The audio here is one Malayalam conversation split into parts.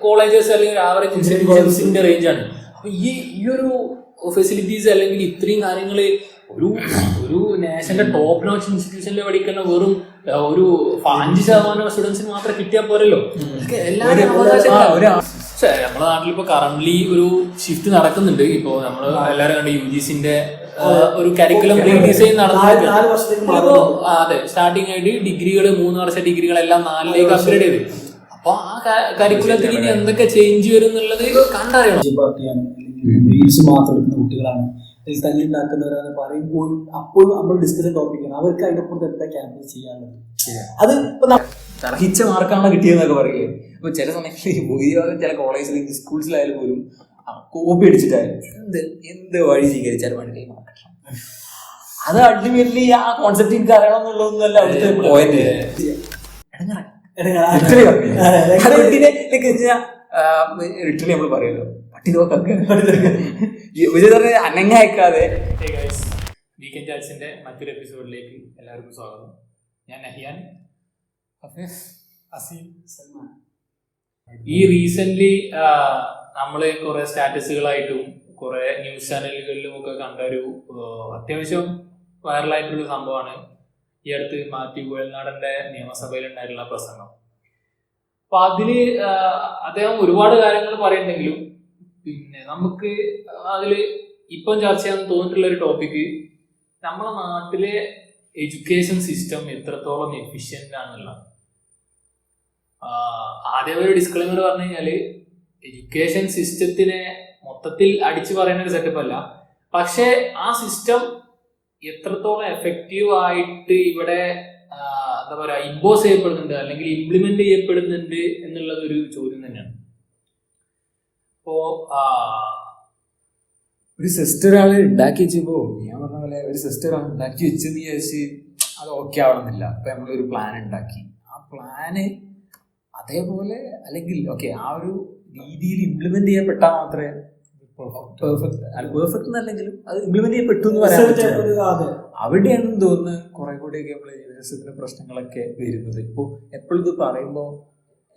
കോളേജസ് അല്ലെങ്കിൽ ആവറേജ് ഇൻസ്റ്റിറ്റ്യൂഷൻസിന്റെ റേഞ്ചാണ്. അപ്പൊ ഈ ഒരു ഫെസിലിറ്റീസ് അല്ലെങ്കിൽ ഇത്രയും കാര്യങ്ങൾ ഒരു നാഷണലിന്റെ ടോപ്പ് നോച്ച് ഇൻസ്റ്റിറ്റ്യൂഷനിൽ പഠിക്കുന്ന വെറും ഒരു 5% സ്റ്റുഡൻസിന് മാത്രം കിട്ടിയാൽ പോരല്ലോ. എല്ലാവരും പക്ഷേ നമ്മുടെ നാട്ടിലിപ്പോ കറന്റ്ലി ഒരു ഷിഫ്റ്റ് നടക്കുന്നുണ്ട്. ഇപ്പോ നമ്മൾ എല്ലാവരും കണ്ട് UGCന്റെ ഒരു കരിക്കുലം റീഡിസൈൻ നടന്നിട്ട് അതെ സ്റ്റാർട്ടിങ് ആയിട്ട് ഡിഗ്രികൾ 3 വർഷ ഡിഗ്രികളെല്ലാം 4ലേക്ക് അപ്ഗ്രേഡ് ചെയ്ത്. അപ്പൊ ആ കരിക്കുലത്തിൽ ഇനി എന്തൊക്കെ ചേഞ്ച് വരും എന്നുള്ളത് കണ്ടറിയണം. റീൽസ് മാത്രം എടുക്കുന്ന കുട്ടികളാണ്, തല്ലുണ്ടാക്കുന്നവരാണ് പറയുമ്പോഴും അപ്പോഴും നമ്മൾ ഡിസ്കസ് ടോപ്പിക്കാണ്. അവർക്ക് അതിനപ്പുറത്ത് എന്താ ക്യാമ്പസ് ചെയ്യാനുള്ളത്? അത് ഇപ്പൊ തർഹിച്ച മാർക്കാണ് കിട്ടിയെന്നൊക്കെ പറയില്ലേ. അപ്പൊ ചില സമയത്ത് ഭൂരിഭാഗം ചില കോളേജിൽ സ്കൂൾസിലായാലും പോലും കോപ്പി അടിച്ചിട്ടായാലും എന്ത് വഴി സ്വീകരിച്ചാലും വേണ്ടി മാർക്ക് കിട്ടണം. അത് അൾട്ടിമേറ്റ്ലി ആ കോൺസെപ്റ്റ് എനിക്ക് അറിയണം എന്നുള്ളതൊന്നുമല്ല അവിടുത്തെ പോയിന്റ്. റിട്ടേൺ നമ്മൾ പറയുമല്ലോ പട്ടിതൊക്കെ അനങ്ങാക്കാതെ. വീക്കെൻഡ് ചാറ്റ്സിന്റെ മറ്റൊരു എപ്പിസോഡിലേക്ക് എല്ലാവർക്കും സ്വാഗതം. ഞാൻ നഹിയാൻ, അസീം, സൽമാൻ. ഈ റീസെന്റ് നമ്മള് കുറെ സ്റ്റാറ്റസുകളായിട്ടും കുറെ ന്യൂസ് ചാനലുകളിലും ഒക്കെ കണ്ട ഒരു അത്യാവശ്യം വൈറലായിട്ടുള്ള സംഭവമാണ് ഈ അടുത്ത് മാത്യു കുഴൽനാടന്റെ നിയമസഭയിൽ ഉണ്ടായിട്ടുള്ള പ്രസംഗം. അപ്പൊ അതില് അദ്ദേഹം ഒരുപാട് കാര്യങ്ങൾ പറയുന്നുണ്ടെങ്കിലും പിന്നെ നമുക്ക് അതില് ഇപ്പം ചർച്ച ചെയ്യാൻ തോന്നിയിട്ടുള്ള ഒരു ടോപ്പിക്ക് നമ്മളെ നാട്ടിലെ എഡ്യൂക്കേഷൻ സിസ്റ്റം എത്രത്തോളം എഫിഷ്യന്റ് ആണെന്നുള്ള. ആദ്യം ഒരു ഡിസ്ക്ലെയിമർ പറഞ്ഞു കഴിഞ്ഞാല് എഡ്യൂക്കേഷൻ സിസ്റ്റത്തിനെ മൊത്തത്തിൽ അടിച്ചു പറയുന്ന ഒരു സെറ്റപ്പ് അല്ല, പക്ഷെ ആ സിസ്റ്റം എത്രത്തോളം എഫക്റ്റീവ് ആയിട്ട് ഇവിടെ എന്താ പറയാ ഇമ്പോസ് ചെയ്യപ്പെടുന്നുണ്ട് അല്ലെങ്കിൽ ഇംപ്ലിമെന്റ് ചെയ്യപ്പെടുന്നുണ്ട് എന്നുള്ളത് ഒരു ചോദ്യം തന്നെയാണ്. അപ്പോ ഒരു സിസ്റ്റർ ആള് ഉണ്ടാക്കി വെച്ചപ്പോ ഞാൻ പറഞ്ഞ പോലെ ഒരു സിസ്റ്റർ ആൾ ഉണ്ടാക്കി വെച്ചെന്ന് വിചാരിച്ച് അത് ഓക്കെ ആവണമെന്നില്ല. അപ്പൊ നമ്മളൊരു പ്ലാൻ ഉണ്ടാക്കി, ആ പ്ലാന് അതേപോലെ അല്ലെങ്കിൽ ഓക്കെ ആ ഒരു രീതിയിൽ ഇംപ്ലിമെന്റ് ചെയ്യപ്പെട്ടാൽ മാത്രമേ പെർഫെക്റ്റ് എന്നല്ലെങ്കിലും അത് ഇംപ്ലിമെന്റ് ചെയ്യപ്പെട്ടു എന്ന് പറയാൻ പറ്റില്ല. അവിടെയാണെന്ന് തോന്നുന്നു കുറെ കൂടെയൊക്കെ നമ്മളെ ജീവിതത്തിന്റെ പ്രശ്നങ്ങളൊക്കെ വരുന്നത്. ഇപ്പോൾ എപ്പോഴും ഇത് പറയുമ്പോൾ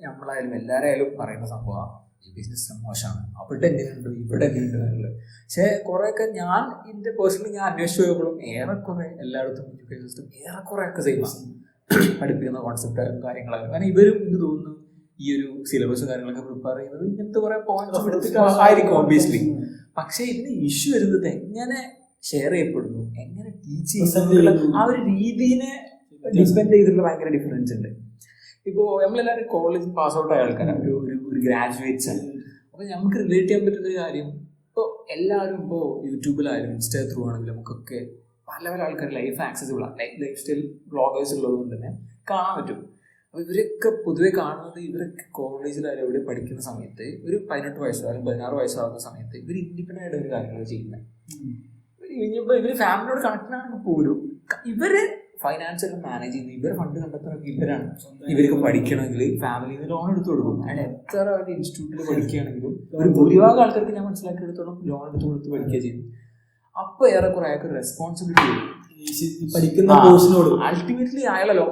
നമ്മളായാലും എല്ലാവരായാലും പറയുന്ന സംഭവമാണ് എഡ്യൂക്കേഷൻ സിസ്റ്റം മോശമാണ്, അവിടെ എങ്ങനെയുണ്ട് ഇവിടെ എങ്ങനെയുണ്ട് എന്നുള്ളത്. പക്ഷേ കുറേയൊക്കെ ഞാൻ എൻ്റെ പേഴ്സണലി ഞാൻ അന്വേഷിച്ച് പോയപ്പോഴും ഏറെക്കുറെ എല്ലായിടത്തും എഡ്യൂക്കേഷൻ സിസ്റ്റം ഏറെക്കുറെയൊക്കെ സെയിമാണ്. പഠിപ്പിക്കുന്ന കോൺസെപ്റ്റായാലും കാര്യങ്ങളായാലും. കാരണം ഇവരും എനിക്ക് തോന്നുന്നു ഈ ഒരു സിലബസും കാര്യങ്ങളൊക്കെ പ്രിപ്പയർ ചെയ്യുന്നത് ഇങ്ങനത്തെ കുറെ പോയിന്റ്സ് എടുത്തിട്ടായിരിക്കും ഓബിയസ്ലി. പക്ഷെ ഇതിന് ഇഷ്യൂ വരുന്നത് എങ്ങനെ ഷെയർ ചെയ്യപ്പെടുന്നു, എങ്ങനെ ടീച്ച് ചെയ്യുന്നുള്ള ആ ഒരു രീതിനെ ഡിപ്പെൻഡ് ചെയ്തിട്ടുള്ള ഭയങ്കര ഡിഫറൻസ് ഉണ്ട്. ഇപ്പോൾ നമ്മളെല്ലാവരും കോളേജ് പാസ് ഔട്ട് ആയ ആൾക്കാരാണ്, ഒരു ഗ്രാജുവേറ്റ്സ് ആണ്. അപ്പോൾ നമുക്ക് റിലേറ്റ് ചെയ്യാൻ പറ്റുന്ന ഒരു കാര്യം ഇപ്പോൾ എല്ലാവരും ഇപ്പോൾ യൂട്യൂബിലായാലും ഇൻസ്റ്റാ ത്രൂ ആണെങ്കിലും നമുക്കൊക്കെ പല പല ആൾക്കാർ ലൈഫ് ആക്സസിബിൾ ആണ്, ലൈഫ് സ്റ്റൈൽ ബ്ലോഗേഴ്സ് ഉള്ളത് കൊണ്ട് തന്നെ കാണാൻ പറ്റും. അപ്പോൾ ഇവരൊക്കെ പൊതുവെ കാണുന്നത് ഇവരൊക്കെ കോളേജിലായാലും എവിടെ പഠിക്കുന്ന സമയത്ത് ഒരു 18 വയസ്സോ അല്ലെങ്കിൽ 16 വയസ്സോ ആകുന്ന സമയത്ത് ഇവർ ഇൻഡിപെൻഡൻ്റ് ആയിട്ട് ഒരു കാര്യങ്ങൾ ചെയ്യുന്നത്. ഇനിയിപ്പോൾ ഇവർ ഫാമിലിയോട് കണക്റ്റഡ് ആണെങ്കിൽ പോലും ഇവര് ഫൈനാൻസൊക്കെ മാനേജ് ചെയ്യുന്നത്, ഇവർ ഫണ്ട് കണ്ടെത്തുന്നതൊക്കെ ഇവരാണ്. ഇവർക്ക് പഠിക്കണമെങ്കിൽ ഫാമിലിയിൽ നിന്ന് ലോൺ എടുത്ത് കൊടുക്കും. അതിന് എത്ര ഒരു ഇൻസ്റ്റിറ്റ്യൂട്ടിൽ പഠിക്കുകയാണെങ്കിലും ഒരു ഭൂരിഭാഗം ആൾക്കാർക്ക് ഞാൻ മനസ്സിലാക്കിയെടുത്തോളം ലോൺ എടുത്ത് കൊടുത്ത് പഠിക്കുക ചെയ്യുന്നു. അപ്പോൾ ഏറെക്കുറെ അയാൾക്ക് റെസ്പോൺസിബിലിറ്റി വരും പഠിക്കുന്ന കോഴ്സിനോട്. അൾട്ടിമേറ്റ്ലി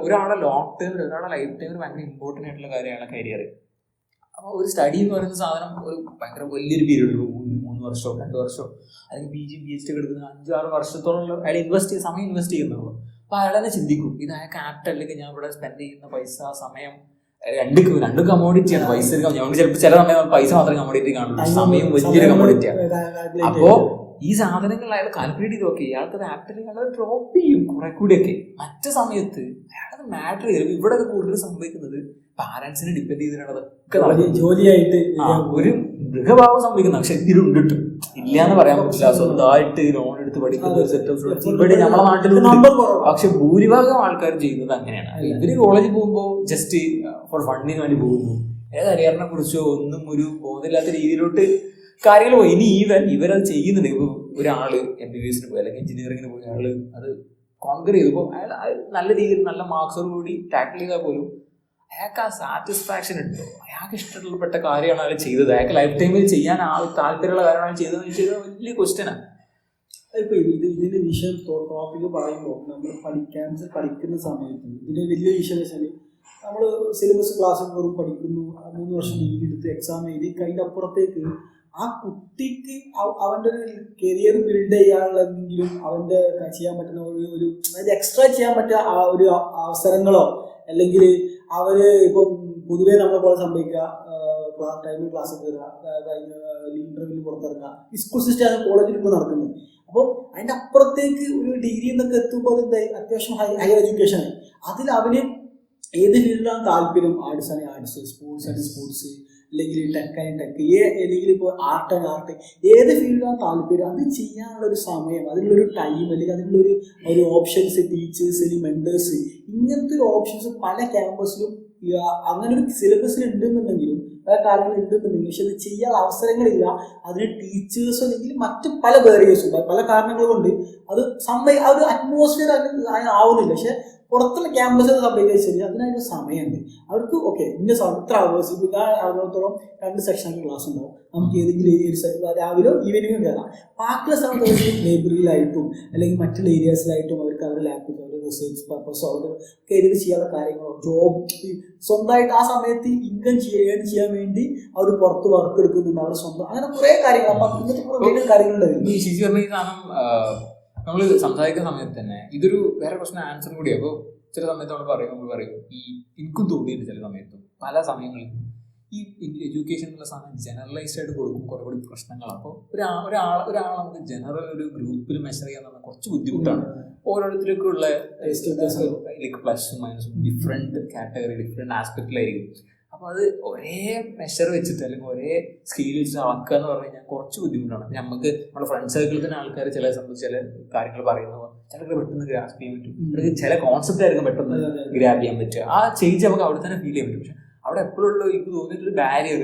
ഒരാളെ ലോങ് ടൈമിൽ ഒരാളെ ലൈഫ് ടൈമിൽ ഭയങ്കര ഇമ്പോർട്ടൻ്റ് ആയിട്ടുള്ള കാര്യമാണ് കരിയർ. അപ്പോൾ ഒരു സ്റ്റഡി എന്ന് പറയുന്ന സാധനം ഒരു ഭയങ്കര വലിയൊരു പീരീഡ്, 3 വർഷമോ 2 വർഷമോ അല്ലെങ്കിൽ PG PhD ഒക്കെ എടുക്കുന്ന 5-6 വർഷത്തോളം അയാൾ സമയം ഇൻവെസ്റ്റ് ചെയ്യുന്നുള്ളൂ. അപ്പോൾ അയാൾ തന്നെ ചിന്തിക്കും ഇത് അയാൾക്ക് ആപ്റ്റ് അല്ലെങ്കിൽ ഞാൻ ഇവിടെ സ്പെൻഡ് ചെയ്യുന്ന പൈസ സമയം രണ്ട് കമ്മോഡിറ്റിയാണ്. പൈസ ഞങ്ങൾക്ക് ചിലപ്പോൾ ചില സമയം പൈസ മാത്രമേ കമ്മോഡിറ്റി കാണുള്ളൂ, സമയം വലിയൊരു കമ്മോഡിറ്റിയാണ്. അപ്പോൾ ഈ സാധനങ്ങൾ അയാൾ കാൽക്കുലേറ്റ് ചെയ്ത് നോക്കി ഇയാൾക്കത് ആപ്റ്റലി അയാളത് ഡ്രോപ്പ് ചെയ്യും കുറെ കൂടിയൊക്കെ. മറ്റു സമയത്ത് അയാളത് മാറ്റർ ചെയ്യും. ഇവിടെ കൂടുതൽ സംഭവിക്കുന്നത് പാരന്റ്സിനെ ഡിപ്പെൻഡ് ചെയ്തിട്ടുള്ളതൊക്കെ ജോലിയായിട്ട് ഒരു മൃഗഭാവം സംഭവിക്കുന്ന. പക്ഷെ ഇതിലുണ്ട് ഇല്ലാന്ന് പറയാൻ പറ്റില്ല. സ്വന്തമായിട്ട് ലോൺ എടുത്ത് പഠിക്കുന്ന ഒരു സെറ്റ് ഓഫ് സ്റ്റുഡൻസ് ഇവിടെ നമ്മളെ നാട്ടിലുണ്ട്. പക്ഷെ ഭൂരിഭാഗം ആൾക്കാരും ചെയ്യുന്നത് അങ്ങനെയാണ്. ഇവര് കോളേജിൽ പോകുമ്പോൾ ജസ്റ്റ് ഫോർ ഫണ്ടിന് വേണ്ടി പോകുന്നു. കരിയറിനെ കുറിച്ചോ ഒന്നും ഒരു ബോധമില്ലാത്ത രീതിയിലോട്ട് കാര്യങ്ങൾ പോയി. ഇനി ഇവരത് ചെയ്യുന്നുണ്ട്. ഇപ്പോൾ ഒരാള് MBBS പോയി അല്ലെങ്കിൽ എഞ്ചിനീയറിംഗിന് പോയി അയാൾ അത് കോൺകർ ചെയ്തപ്പോൾ അയാൾ നല്ല രീതിയിൽ നല്ല മാർക്സോട് കൂടി ടാക്കിൾ ചെയ്താൽ പോലും അയാൾക്ക് ആ സാറ്റിസ്ഫാക്ഷൻ ഉണ്ടോ, അയാൾക്ക് ഇഷ്ടപ്പെട്ട കാര്യമാണ് അയാൾ ചെയ്തത്, അയാൾക്ക് ലൈഫ് ടൈമിൽ ചെയ്യാൻ താല്പര്യമുള്ള കാര്യമാണ് ചെയ്തതെന്ന് വെച്ചാൽ വലിയ ക്വസ്റ്റ്യനാണ്. ഇപ്പോൾ ഇതിൻ്റെ വിഷയം ടോപ്പിക്ക് പറയുമ്പോൾ നമ്മൾ പഠിക്കുന്ന സമയത്ത് ഇതിൻ്റെ വലിയ വിഷയം വെച്ചാൽ നമ്മൾ സിലബസ് ക്ലാസ് വെറും പഠിക്കുന്നു, 3 വർഷം ഡിഗ്രി എടുത്ത് എക്സാം എഴുതി കഴിഞ്ഞ അപ്പുറത്തേക്ക് ആ കുട്ടിക്ക് അവൻ്റെ ഒരു കരിയർ ബിൽഡ് ചെയ്യാനുള്ള എന്തെങ്കിലും അവൻ്റെ ചെയ്യാൻ പറ്റുന്ന ഒരു അതായത് എക്സ്ട്രാ ചെയ്യാൻ പറ്റിയ ആ ഒരു അവസരങ്ങളോ അല്ലെങ്കിൽ അവര് ഇപ്പം പൊതുവേ നമ്മളെ പോലെ സംഭവിക്കുക ടൈമിൽ ക്ലാസ് കയറുക, കഴിഞ്ഞ ഇന്റർവ്യൂവിൽ പുറത്തിറങ്ങുക, ഈ സ്കൂൾ സിസ്റ്റം കോളേജിൽ ഇപ്പോൾ നടക്കുന്നത്. അപ്പോൾ അതിൻ്റെ അപ്പുറത്തേക്ക് ഒരു ഡിഗ്രി എന്നൊക്കെ എത്തുമ്പോൾ അത് അത്യാവശ്യം ഹയർ എഡ്യൂക്കേഷൻ ആണ്. അതിൽ അവന് ഏത് ഫീൽഡിലാണ് താല്പര്യം, ആർട്സ് ആണെങ്കിൽ ആർട്സ്, സ്പോർട്സ് ആണെങ്കിൽ സ്പോർട്സ്, അല്ലെങ്കിൽ ടെക് ആണെങ്കിൽ ടെക്, അല്ലെങ്കിൽ ഇപ്പോൾ ആർട്ട് ആണെങ്കിൽ ആർട്ട്, ഏത് ഫീൽഡിലാണ് താല്പര്യം അത് ചെയ്യാനുള്ള ഒരു സമയം, അതിനുള്ളൊരു ടൈം, അല്ലെങ്കിൽ അതിനുള്ളൊരു ഓപ്ഷൻസ്, ടീച്ചേഴ്സ് അല്ലെങ്കിൽ മെൻറ്റേഴ്സ്, ഇങ്ങനത്തെ ഒരു ഓപ്ഷൻസ് പല ക്യാമ്പസിലും അങ്ങനെ ഒരു സിലബസിൽ ഉണ്ടെന്നുണ്ടെങ്കിലും പല കാര്യങ്ങൾ ഉണ്ടെന്നുണ്ടെങ്കിലും പക്ഷെ അത് ചെയ്യാൻ അവസരങ്ങളില്ല. അതിന് ടീച്ചേഴ്സ് അല്ലെങ്കിൽ മറ്റ് പല ബാരിയേഴ്സും പല കാരണങ്ങൾ കൊണ്ട് അത് ആ ഒരു അറ്റ്മോസ്ഫിയർ ആവുന്നില്ല. പക്ഷെ പുറത്തുള്ള ക്യാമ്പസ് സംഭവിക്കുക കഴിഞ്ഞാൽ അതിനൊരു സമയമുണ്ട്. അവർക്ക് ഓക്കെ ഇന്ന ഇത്ര അവേഴ്സ്, ഇപ്പോൾ അറിഞ്ഞത്തോളം 2 സെക്ഷനാക്കി ക്ലാസ് ഉണ്ടാവും. നമുക്ക് ഏതെങ്കിലും രാവിലെ ഈവനിങ്ങും കയറാം. ബാക്കിയുള്ള സമയത്ത് ലൈബ്രറിയിലായിട്ടും അല്ലെങ്കിൽ മറ്റുള്ള ഏരിയാസിലായിട്ടും അവർക്ക് അവരുടെ ലാപ്ടോപ്പ്, അവരുടെ റിസർച്ച് പർപ്പസോ അവരുടെ കരിയർ ചെയ്യാനുള്ള കാര്യങ്ങളോ ജോബ് സ്വന്തമായിട്ട് ആ സമയത്ത് ഇൻകം ചെയ്യാൻ വേണ്ടി അവർ പുറത്ത് വർക്ക് എടുക്കുന്നുണ്ട്, അവർ സ്വന്തം അങ്ങനെ കുറേ കാര്യങ്ങൾ. അപ്പം ഇങ്ങനത്തെ കുറേ കാര്യങ്ങളുണ്ടായിരുന്നു. ഈ ശിശു പറഞ്ഞ ഈ സാധനം നമ്മൾ സംസാരിക്കുന്ന സമയത്ത് തന്നെ ഇതൊരു വേറെ പ്രശ്നം ആൻസർ കൂടിയാണ്. അപ്പോൾ ചില സമയത്ത് നമ്മൾ പറയും ഈ എനിക്കും തോന്നിയിട്ട് ചില സമയത്തും പല സമയങ്ങളിലും ഈ എഡ്യൂക്കേഷൻ എന്നുള്ള സാധനം ജനറലൈസ്ഡ് ആയിട്ട് കൊടുക്കും കുറേ കൂടി പ്രശ്നങ്ങളാണ്. അപ്പോൾ ഒരാൾ നമുക്ക് ജനറൽ ഒരു ഗ്രൂപ്പിൽ മെഷർ ചെയ്യാൻ പറഞ്ഞാൽ കുറച്ച് ബുദ്ധിമുട്ടാണ്. ഓരോരുത്തർക്കുള്ള ലൈക്ക് പ്ലസും മൈനസും ഡിഫറെൻറ്റ് കാറ്റഗറി ഡിഫറെൻറ്റ് ആസ്പെക്റ്റിലായിരിക്കും. അപ്പോൾ അത് ഒരേ മെഷർ വെച്ചിട്ട് അല്ലെങ്കിൽ ഒരേ സ്കെയിൽ വെച്ചിട്ട് അളക്കുക എന്ന് പറഞ്ഞു കഴിഞ്ഞാൽ കുറച്ച് ബുദ്ധിമുട്ടാണ്. നമുക്ക് നമ്മുടെ ഫ്രണ്ട് സർക്കിളിൽ തന്നെ ആൾക്കാർ ചില കാര്യങ്ങൾ പറയുമ്പോൾ ചിലർക്ക് പെട്ടെന്ന് ഗ്രാസ്പ് ചെയ്യാൻ പറ്റും, ചില കോൺസെപ്റ്റ് ആയിരിക്കും പെട്ടെന്ന് ഗ്രാബ് ചെയ്യാൻ പറ്റുക. ആ ചേഞ്ച് നമുക്ക് അവിടെ തന്നെ ഫീൽ ചെയ്യാൻ പറ്റും. പക്ഷെ അവിടെ എപ്പോഴുള്ള എനിക്ക് തോന്നിയിട്ടൊരു ബാരിയർ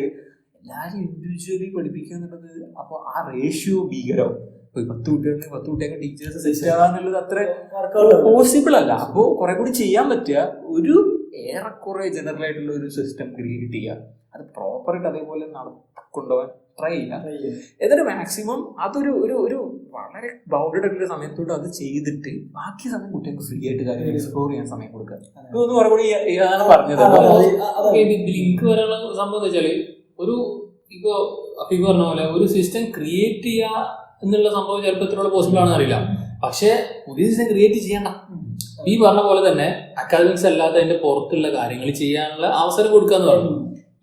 എല്ലാവരും ഇൻഡിവിജ്വലി പഠിപ്പിക്കുക എന്നുള്ളത്. അപ്പോൾ ആ റേഷ്യോ ഭീകരവും. ഇപ്പോൾ 10 കുട്ടികൾക്ക് ടീച്ചേഴ്സ് സെറ്റ് ആവാന്നുള്ളത് അത്ര പോസിബിൾ അല്ല. അപ്പോൾ കുറെ കൂടി ചെയ്യാൻ പറ്റുക ഒരു ഏറെക്കുറെ ജനറൽ ആയിട്ടുള്ള ഒരു സിസ്റ്റം ക്രിയേറ്റ് ചെയ്യുക, അത് പ്രോപ്പറായിട്ട് അതേപോലെ കൊണ്ടുപോകാൻ ട്രൈ ചെയ്യുക. എന്നിട്ട് മാക്സിമം അതൊരു ഒരു വളരെ ബൗണ്ടഡ് ആയിട്ടുള്ള സമയത്തോട്ട് അത് ചെയ്തിട്ട് ബാക്കി സമയം കുട്ടികൾക്ക് ഫ്രീ ആയിട്ട് കാര്യങ്ങൾ എക്സ്പ്ലോർ ചെയ്യാൻ സമയം കൊടുക്കുക. ഇതൊന്ന് കുറെ കൂടി പറഞ്ഞത് ലിങ്ക് വരാനുള്ള സംഭവം എന്ന് വെച്ചാല് ഒരു ഇപ്പോ അഫീഫ് പറഞ്ഞ പോലെ ഒരു സിസ്റ്റം ക്രിയേറ്റ് ചെയ്യുക എന്നുള്ള സംഭവം ചിലപ്പോൾ എത്രയോളം പോസിബിൾ ആണെന്ന് അറിയില്ല. പക്ഷെ പുതിയ സിസ്റ്റം ക്രിയേറ്റ് ചെയ്യണ്ട. ഈ പറഞ്ഞ പോലെ തന്നെ അക്കാദമിക്സ് അല്ലാതെ അതിന്റെ പുറത്തുള്ള കാര്യങ്ങൾ ചെയ്യാനുള്ള അവസരം കൊടുക്കുക എന്ന് പറഞ്ഞു.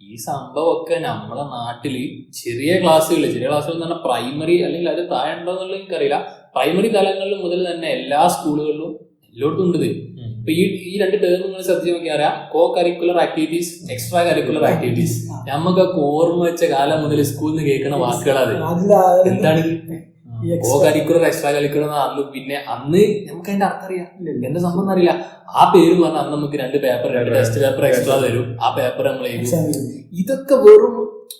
ഈ സംഭവമൊക്കെ നമ്മളെ നാട്ടില് ചെറിയ ക്ലാസ്സുകൾ എന്ന് പറഞ്ഞാൽ പ്രൈമറി അല്ലെങ്കിൽ അത് താഴെ ഉണ്ടോ എന്നുള്ളത് എനിക്കറിയില്ല. പ്രൈമറി തലങ്ങളിൽ മുതൽ തന്നെ എല്ലാ സ്കൂളുകളിലും എല്ലായിടത്തും ഉണ്ട്. ഇപ്പൊ ഈ 2 ടേം നിങ്ങൾ ശ്രദ്ധിച്ച് നോക്കിയാൽ അറിയാം, co curricular activities, extra curricular activities. നമുക്കൊക്കെ ഓർമ്മ വെച്ച കാലം മുതൽ സ്കൂളിൽ നിന്ന് കേൾക്കുന്ന വാക്കുകളത്. എന്താണ് കോ കരിക്കുലർ എക്സ്ട്രാ കരിക്കുലർ? അന്ന് പിന്നെ അന്ന് നമുക്ക് അതിന്റെ അർത്ഥം അറിയാം, എന്താ സംഭവം അറിയില്ല. ആ പേര് പറഞ്ഞാൽ അന്ന് നമുക്ക് 2 പേപ്പർ 2 ടെസ്റ്റ് പേപ്പർ എക്സ്ട്രാ തരും. ആ പേപ്പർ നമ്മൾ എഴുതും. ഇതൊക്കെ വെറും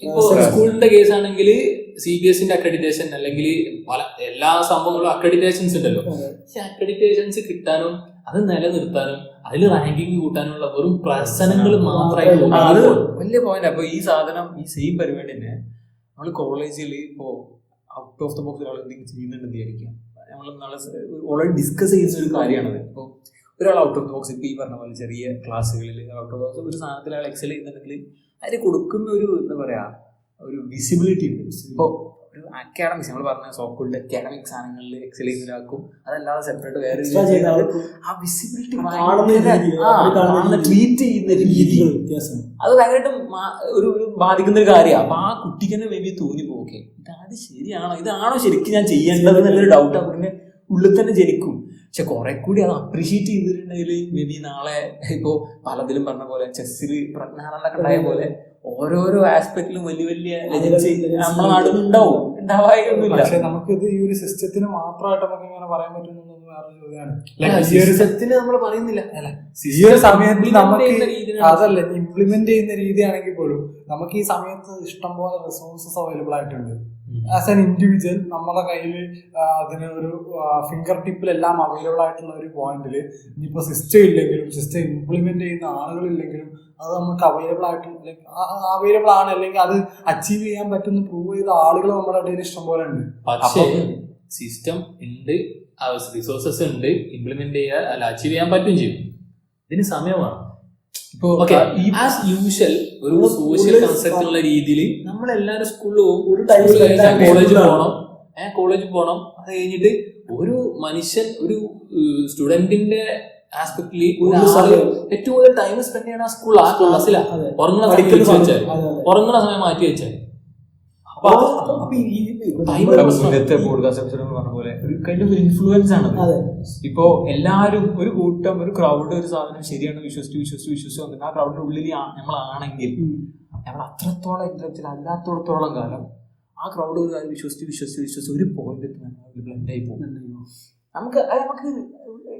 ഇപ്പൊ സ്കൂളിന്റെ കേസ് ആണെങ്കിൽ CBSE അക്രഡിറ്റേഷൻ അല്ലെങ്കിൽ പല എല്ലാ സംഭവങ്ങളും അക്രഡിറ്റേഷൻസ് ഉണ്ടല്ലോ. പക്ഷെ അക്രഡിറ്റേഷൻസ് കിട്ടാനും അത് നിലനിർത്താനും അതിൽ റാങ്കിങ് കൂട്ടാനുള്ള വെറും പ്രശ്നങ്ങൾ മാത്രമായിട്ട് അത് വലിയ പോയിന്റ്. അപ്പൊ ഈ സാധനം ഈ സെയിം പരിപാടി തന്നെ നമ്മൾ കോളേജിൽ ഇപ്പോ ഔട്ട് ഓഫ് ദ ബോക്സ് ഒരാൾ എന്തെങ്കിലും ചെയ്യുന്നുണ്ടെന്ന് വിചാരിക്കാം. നമ്മൾ നാളെ ഓൾറെഡി ഡിസ്കസ് ചെയ്യുന്ന ഒരു കാര്യമാണത്. ഇപ്പോൾ ഒരാൾ ഔട്ട് ഓഫ് ദ ബോക്സ് ഇപ്പോൾ ഈ പറഞ്ഞ പോലെ ചെറിയ ക്ലാസ്സുകളിൽ ഔട്ട് ഓഫ് ബോക്സ് ഒരു സാധനത്തിൽ അയാൾ എക്സൽ ചെയ്യുന്നുണ്ടെങ്കിൽ അതിന് കൊടുക്കുന്ന ഒരു എന്താ പറയാ ഒരു വിസിബിലിറ്റി ഉണ്ട്. ഇപ്പോൾ ഒരു അക്കാഡമിക്സ് നമ്മൾ പറഞ്ഞ സോക്കോൾഡ് അക്കാഡമിക് സാധനങ്ങളിൽ എക്സൽ ചെയ്യുന്നൊരാൾക്കും അതല്ലാതെ സെപ്പറേറ്റ് വേറെ ആ വിസിബിലിറ്റി ട്രീറ്റ് ചെയ്യുന്ന രീതികൾ അത് ഭയങ്കരമായിട്ടും ഒരു ബാധിക്കുന്ന ഒരു കാര്യമാണ്. അപ്പൊ ആ കുട്ടിക്ക് തന്നെ മേ ബി തോന്നിപ്പോ ഓക്കെ ഇതാത് ശരിയാണോ, ഇതാണോ ശരിക്കും ഞാൻ ചെയ്യേണ്ടത് എന്നുള്ളൊരു ഡൗട്ട് അവരുടെ ഉള്ളിൽ തന്നെ ജനിക്കും. പക്ഷെ കുറെ കൂടി അത് അപ്രീഷിയേറ്റ് ചെയ്തിട്ടുണ്ടെങ്കിൽ മേ ബി നാളെ ഇപ്പോ പലതിലും പറഞ്ഞ പോലെ ചെസ്സിൽ പ്രജ്ഞാനന്ദൊക്കെ ഉണ്ടായ പോലെ ഓരോരോ ആസ്പെക്ടിലും വലിയ വലിയ നമ്മളെ നാട്ടിൽ ഉണ്ടാവും, ഉണ്ടാവായൊന്നുമില്ല. പക്ഷെ നമുക്കിത് ഈ ഒരു സിസ്റ്റത്തിന് മാത്രമായിട്ട് നമുക്ക് ഇങ്ങനെ പറയാൻ പറ്റുന്ന വേറെ ചോദ്യമാണ്. നമ്മൾ പറയുന്നില്ല ഈ ഒരു സമയത്ത് നമുക്ക് അതല്ല ഇംപ്ലിമെന്റ് ചെയ്യുന്ന രീതിയാണെങ്കിൽ പോലും നമുക്ക് ഈ സമയത്ത് ഇഷ്ടംപോലെ റിസോഴ്സസ് അവൈലബിൾ ആയിട്ടുണ്ട്. ആസ് ആൻ ഇൻഡിവിജ്വൽ നമ്മുടെ കയ്യിൽ അതിന് ഒരു ഫിംഗർ ടിപ്പിലെല്ലാം അവൈലബിൾ ആയിട്ടുള്ള ഒരു പോയിന്റിൽ ഇനിയിപ്പോൾ സിസ്റ്റം ഇല്ലെങ്കിലും സിസ്റ്റം ഇംപ്ലിമെന്റ് ചെയ്യുന്ന ആളുകളില്ലെങ്കിലും അത് നമുക്ക് അവൈലബിൾ ആയിട്ട് അവൈലബിൾ ആണ്, അല്ലെങ്കിൽ അത് അച്ചീവ് ചെയ്യാൻ പറ്റുന്ന പ്രൂവ് ചെയ്ത ആളുകൾ നമ്മുടെ ഇടയിൽ ഇഷ്ടംപോലെ ഉണ്ട്. പക്ഷേ സിസ്റ്റം ഉണ്ട്, റിസോഴ്സസ് ഉണ്ട്, ഇംപ്ലിമെന്റ് ചെയ്യാൻ അല്ല അച്ചീവ് ചെയ്യാൻ പറ്റും ചെയ്യും. ഇതിന് സമയമാണ്. ആസ് യൂഷ്വൽ ഒരു സോഷ്യൽ കൺസെപ്റ്റ് ഉള്ള രീതിയിൽ നമ്മളെല്ലാരും സ്കൂളിൽ ഒരു time കോളേജിൽ പോകണം. അത് കഴിഞ്ഞിട്ട് ഒരു മനുഷ്യൻ ഒരു സ്റ്റുഡന്റിന്റെ ആസ്പെക്ടില് ഏറ്റവും കൂടുതൽ ടൈം സ്പെൻഡ് ചെയ്യണം ആ സ്കൂൾ, ആ ക്ലാസ്സിലാണ്. ഉറങ്ങുന്ന സമയം മാറ്റി വെച്ചാൽ മുന്നത്തെ പോഡ്കാസ്റ്റ് എപ്പിസോഡ് പറഞ്ഞ പോലെ ഒരു കൈൻഡ് ഓഫ് ഇൻഫ്ലുവൻസ് ആണ്. ഇപ്പോ എല്ലാവരും ഒരു കൂട്ടം, ഒരു ക്രൗഡ് ഒരു സാധനം ശരിയാണ് വിശ്വസിച്ച് വന്നിട്ട് ആ ക്രൗഡിന്റെ ഉള്ളിൽ നമ്മളാണെങ്കിൽ നമ്മൾ അത്രത്തോളം ഇന്റലക്ച്വൽ അല്ലാത്തോടത്തോളം കാലം ആ ക്രൗഡ് ഒരു കാര്യം വിശ്വസിച്ച് ഒരു പോയിന്റ് ബ്ലെൻഡ് ആയി പോകും. നമുക്ക്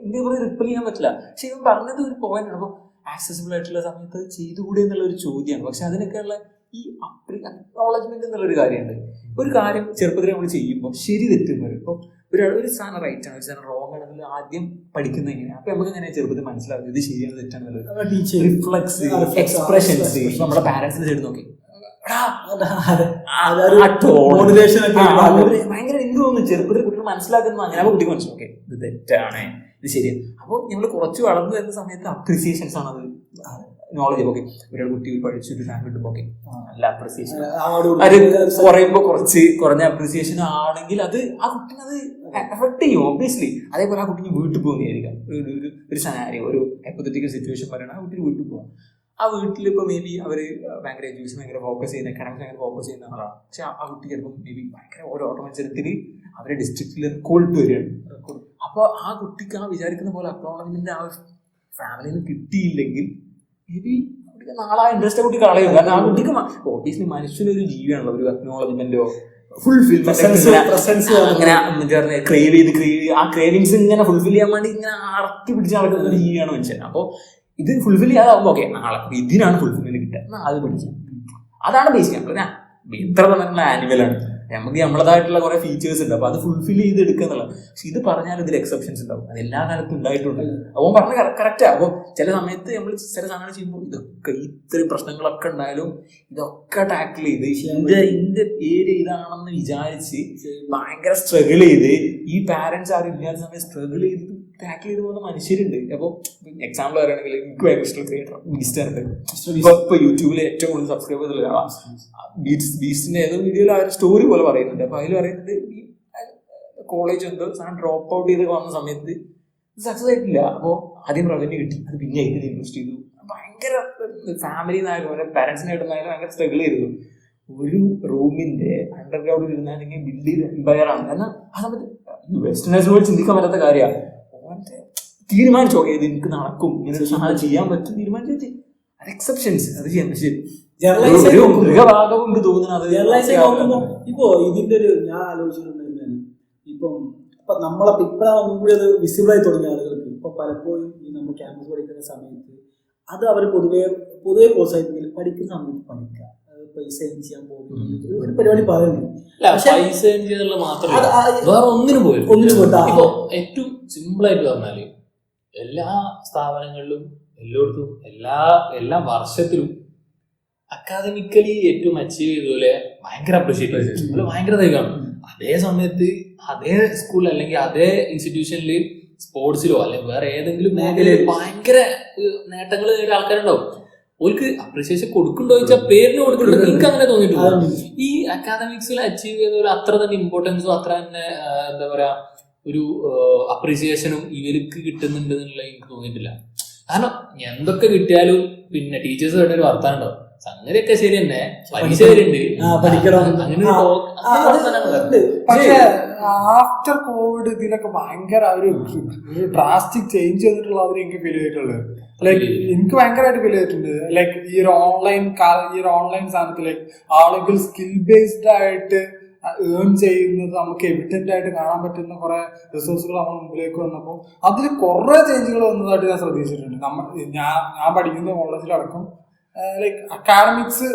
ഇന്ത്യ പോലെ റിപ്പിൾ ചെയ്യാൻ പറ്റില്ല. പക്ഷെ ഇവൻ പറഞ്ഞത് ഒരു പോയിന്റ് ആണ്. അപ്പോൾ ആക്സസിബിൾ ആയിട്ടുള്ള സമയത്ത് ചെയ്തുകൂടി എന്നുള്ള ഒരു ചോദ്യമാണ്. പക്ഷെ അതിനൊക്കെയുള്ള ഈ അക്നോളജ്മെന്റ് എന്നുള്ളൊരു കാര്യമുണ്ട്. ഒരു കാര്യം ചെറുപ്പത്തിൽ നമ്മൾ ചെയ്യുമ്പോൾ ശരി തെറ്റും വരും. ഇപ്പോൾ ഒരു സാധനം റൈറ്റ് ആണ്, ഒരു സാധനം റോങ് ആണെന്ന് ആദ്യം പഠിക്കുന്നത് എങ്ങനെയാണ്. അപ്പൊ നമുക്ക് എങ്ങനെ ചെറുപ്പത്തിൽ മനസ്സിലാവും ഇത് ശരിയാണ് തെറ്റാണെന്നുള്ളത്. Reflux, expressions. നമ്മുടെ പാരന്റ്സിന്റെ സൈഡ് നോക്കി ഭയങ്കര എനിക്ക് തോന്നുന്നു ചെറുപ്പത്തിൽ കുട്ടികൾ മനസ്സിലാക്കുന്നു. അങ്ങനെ അപ്പൊ കുട്ടിക്ക് മനസ്സിലാവും ഓക്കെ ഇത് തെറ്റാണ്, ഇത് ശരിയാണ്. അപ്പോൾ നമ്മൾ കുറച്ച് വളർന്നു വരുന്ന സമയത്ത് അപ്രീസിയേഷൻസ് ആണ് അത്. നോളജ് ഓക്കെ ഒരാൾ കുട്ടി പഠിച്ചൊരു റാങ്ക് കിട്ടുമ്പോൾ ഓക്കെ നല്ല അപ്രീസിയേഷൻ. അത് കുറയുമ്പോൾ കുറഞ്ഞ അപ്രീസിയേഷൻ ആണെങ്കിൽ അത് ആ കുട്ടിനെ അത് എഫക്ട് ചെയ്യും ഒബ്വിയസ്ലി. അതേപോലെ ആ കുട്ടിക്ക് വീട്ടിൽ പോകുന്നതായിരിക്കാം. ഒരു സനാരിയോ, ഒരു ഹൈപ്പോത്തറ്റിക്കൽ സിറ്റുവേഷൻ പറയണം. ആ കുട്ടിക്ക് വീട്ടിൽ പോകാം. ആ വീട്ടിൽ ഇപ്പോൾ മേ ബി അവർ ഭയങ്കര എഡ്യൂക്കേഷൻ ഭയങ്കര ഫോക്കസ് ചെയ്യുന്ന, എക്കണോമിക്സ് ഭയങ്കര ഫോക്കസ് ചെയ്യുന്ന ആളാണ്. പക്ഷെ ആ കുട്ടി ചിലപ്പോൾ മേ ബി ഭയങ്കര ഓരോ ഓട്ടോ മത്സരത്തിൽ അവരെ ഡിസ്ട്രിക്റ്റിൽ റെക്കോർഡ് വരികയാണ്. അപ്പോൾ ആ കുട്ടിക്ക് ആ വിചാരിക്കുന്ന പോലെ അക്നോളജ്മെന്റ് ആ ഫാമിലിയിൽ നിന്ന് കിട്ടിയില്ലെങ്കിൽ മേ ബി കുട്ടിക്ക് നാളെ ആ ഇൻട്രസ്റ്റ് കുട്ടി കളയും. കാരണം ആ കുട്ടിക്ക് ഓബിയസ്ലി മനുഷ്യനൊരു ജീവിയാണല്ലോ, ഒരു അക്നോളജ്മെന്റോ ഫുൾഫിൽമെന്റ് അങ്ങനെ ക്രേവ് ചെയ്ത് ആ ക്രേവിങ്സ് ഇങ്ങനെ ഫുൾഫിൽ ചെയ്യാൻ വേണ്ടി ഇങ്ങനെ അറക്കി പിടിച്ച് നടക്കുന്ന ഒരു ജീവിയാണ് മനുഷ്യൻ. അപ്പോൾ ഇത് ഫുൾഫിൽ ചെയ്യാതാവുമ്പോൾ ഓക്കെ നാളെ ഇതിനാണ് ഫുൾഫിൽമെന്റ് കിട്ടുക എന്നാൽ അത് പിടിക്കും. അതാണ് ബേസിക്. ഇത്ര തന്നെ ആനിമലാണ്, നമുക്ക് നമ്മളതായിട്ടുള്ള കുറെ ഫീച്ചേഴ്സ് ഉണ്ട്. അപ്പൊ അത് ഫുൾഫിൽ ചെയ്ത് എടുക്കുക എന്നുള്ളത്. പക്ഷെ ഇത് പറഞ്ഞാൽ ഇതിൽ എക്സെപ്ഷൻസ് ഉണ്ടാവും. അത് എല്ലാ കാലത്തും ഉണ്ടായിട്ടുണ്ട്. അപ്പോൾ പറഞ്ഞ കറക്റ്റാ. അപ്പോൾ ചില സമയത്ത് നമ്മൾ ചില സാധനങ്ങൾ ചെയ്യുമ്പോൾ ഇതൊക്കെ ഇത്രയും പ്രശ്നങ്ങളൊക്കെ ഉണ്ടായാലും ഇതൊക്കെ ടാക്കിൾ ചെയ്ത് ഇതിന്റെ പേര് ഇതാണെന്ന് വിചാരിച്ച് ഭയങ്കര സ്ട്രഗിൾ ചെയ്ത് ഈ പാരന്റ്സ് ആരും ഇല്ലാത്ത സമയത്ത് സ്ട്രഗിൾ ചെയ്ത് ടാക്കിൾ ചെയ്ത് പോകുന്ന മനുഷ്യരുണ്ട്. അപ്പോൾ എക്സാമ്പിൾ പറയുകയാണെങ്കിൽ എനിക്ക് ഭയങ്കര ഇഷ്ടമുള്ള ക്രിയേറ്റർ ബീസ്റ്റ്. ഇപ്പൊ യൂട്യൂബിൽ ഏറ്റവും കൂടുതൽ സബ്സ്ക്രൈബേഴ്സ് ഉള്ള ഒരാളാണ് ബീസ്റ്റിന്റെ ഏതോ വീഡിയോയിൽ ആ ഒരു സ്റ്റോറി പോലെ പറയുന്നുണ്ട്. അപ്പൊ അതിൽ പറയുന്നത് ഈ കോളേജ് എന്തോ സാധനം ഡ്രോപ്പ് ഔട്ട് ചെയ്ത് വന്ന സമയത്ത് സക്സസ് ആയിട്ടില്ല. അപ്പോൾ ആദ്യം റവന്യൂ കിട്ടി, അത് പിന്നെ അതിൽ ഇൻവെസ്റ്റ് ചെയ്തു. ഭയങ്കര ഫാമിലിന്നായാലും അവരുടെ പാരന്റ്സിനായിട്ടായാലും ഭയങ്കര സ്ട്രഗിൾ ചെയ്തു. ഒരു റൂമിന്റെ അണ്ടർഗ്രൗണ്ടിൽ ഇരുന്നാണെങ്കിൽ ബിൽഡ് ചെയ്ത് എംപയർ ആണ്. കാരണം ആ സമയത്ത് വെസ്റ്റേണേഴ്സിനോട് ചിന്തിക്കാൻ പറ്റാത്ത കാര്യമാണ്. തീരുമാനിച്ചോ ഇത് എനിക്ക് നടക്കും, ഇങ്ങനെ ഒരു സാധനം ചെയ്യാൻ പറ്റും തീരുമാനിച്ചു. അത് എക്സെപ്ഷൻസ്, അത് ചെയ്യാൻ പറ്റും. ഇപ്പോ ഇതിന്റെ ഒരു ഞാൻ ആലോചിച്ചിട്ടുണ്ടെങ്കിൽ ഇപ്പൊ നമ്മളെ ഇപ്പഴാണ് കൂടി അത് വിസിബിൾ ആയി തുടങ്ങിയ ആളുകൾക്ക് ഇപ്പൊ പലപ്പോഴും ഈ നമ്മൾ ക്യാമ്പസ് പഠിക്കുന്ന സമയത്ത് അത് അവർ പൊതുവെ പ്രോത്സാഹിപ്പിക്കില്ല. പഠിക്കുന്ന സമയത്ത് പഠിക്കുക, പൈസ ഏൺ ചെയ്യാൻ പോകുന്ന ഒരു പരിപാടി പറയുന്നു. പൈസ ഏൺ ചെയ്തുള്ള മാത്രമല്ല വേറെ ഒന്നിനും പോയില്ല. ഇപ്പൊ ഏറ്റവും സിമ്പിൾ ആയിട്ട് പറഞ്ഞാല് എല്ലാ സ്ഥാപനങ്ങളിലും എല്ലായിടത്തും എല്ലാ വർഷത്തിലും അക്കാദമിക്കലി ഏറ്റവും അച്ചീവ് ചെയ്തപോലെ ഭയങ്കര അപ്രീഷിയേറ്റ് ചെയ്തു, ഭയങ്കര ഇതാണ്. അതേ സമയത്ത് അതേ സ്കൂൾ അല്ലെങ്കിൽ അതേ ഇൻസ്റ്റിറ്റ്യൂഷനിൽ സ്പോർട്സിലോ അല്ലെങ്കിൽ വേറെ ഏതെങ്കിലും മേഖലയിൽ ഭയങ്കര നേട്ടങ്ങൾ നേടിയ ആൾക്കാരുണ്ടാവും. ഓർക്ക് അപ്രീഷിയേഷൻ കൊടുക്കണ്ടോ ചോദിച്ചാൽ പേരിന് കൊടുക്കുന്നുണ്ട്. എനിക്ക് അങ്ങനെ തോന്നിയിട്ടുണ്ട്. ഈ അക്കാദമിക്സിൽ അച്ചീവ് ചെയ്തപോലെ അത്ര തന്നെ ഇമ്പോർട്ടൻസും അത്ര തന്നെ എന്താ പറയാ ഒരു അപ്രീസിയേഷനും ഇവർക്ക് കിട്ടുന്നുണ്ട് എന്നുള്ള എനിക്ക് തോന്നിയിട്ടില്ല. കാരണം എന്തൊക്കെ കിട്ടിയാലും പിന്നെ ടീച്ചേഴ്സ് വേണ്ട ഒരു വർത്താനം ഉണ്ടാവും. സംഗതിയൊക്കെ ശരി തന്നെ, പരീക്ഷ വരുന്നുണ്ട്, അങ്ങനെ. പക്ഷേ ആഫ്റ്റർ കോവിഡ് ഇതിലൊക്കെ ഭയങ്കര ഒരു ഡ്രാസ്റ്റിക് ചേഞ്ച് ചെയ്തിട്ടുള്ള അതിൽ എനിക്ക് ഫീൽ ചെയ്തിട്ടുള്ളത്. ലൈക്ക് എനിക്ക് ഭയങ്കരമായിട്ട് ഫീൽ ചെയ്തിട്ടുണ്ട്. ലൈക്ക് ഈ ഒരു ഓൺലൈൻ സാധനത്തിൽ ലൈക്ക് ആളുകൾ സ്കിൽ ബേസ്ഡ് ആയിട്ട് ഏൺ ചെയ്യുന്നത് നമുക്ക് എവിഡന്റ് ആയിട്ട് കാണാൻ പറ്റുന്ന കുറെ റിസോഴ്സുകൾ നമ്മുടെ മുമ്പിലേക്ക് വന്നപ്പോൾ അതിൽ കുറെ ചേഞ്ചുകൾ വന്നതായിട്ട് ഞാൻ ശ്രദ്ധിച്ചിട്ടുണ്ട്. ഞാൻ പഠിക്കുന്ന കോളേജിലടക്കം ലൈക്ക് അക്കാഡമിക്സ്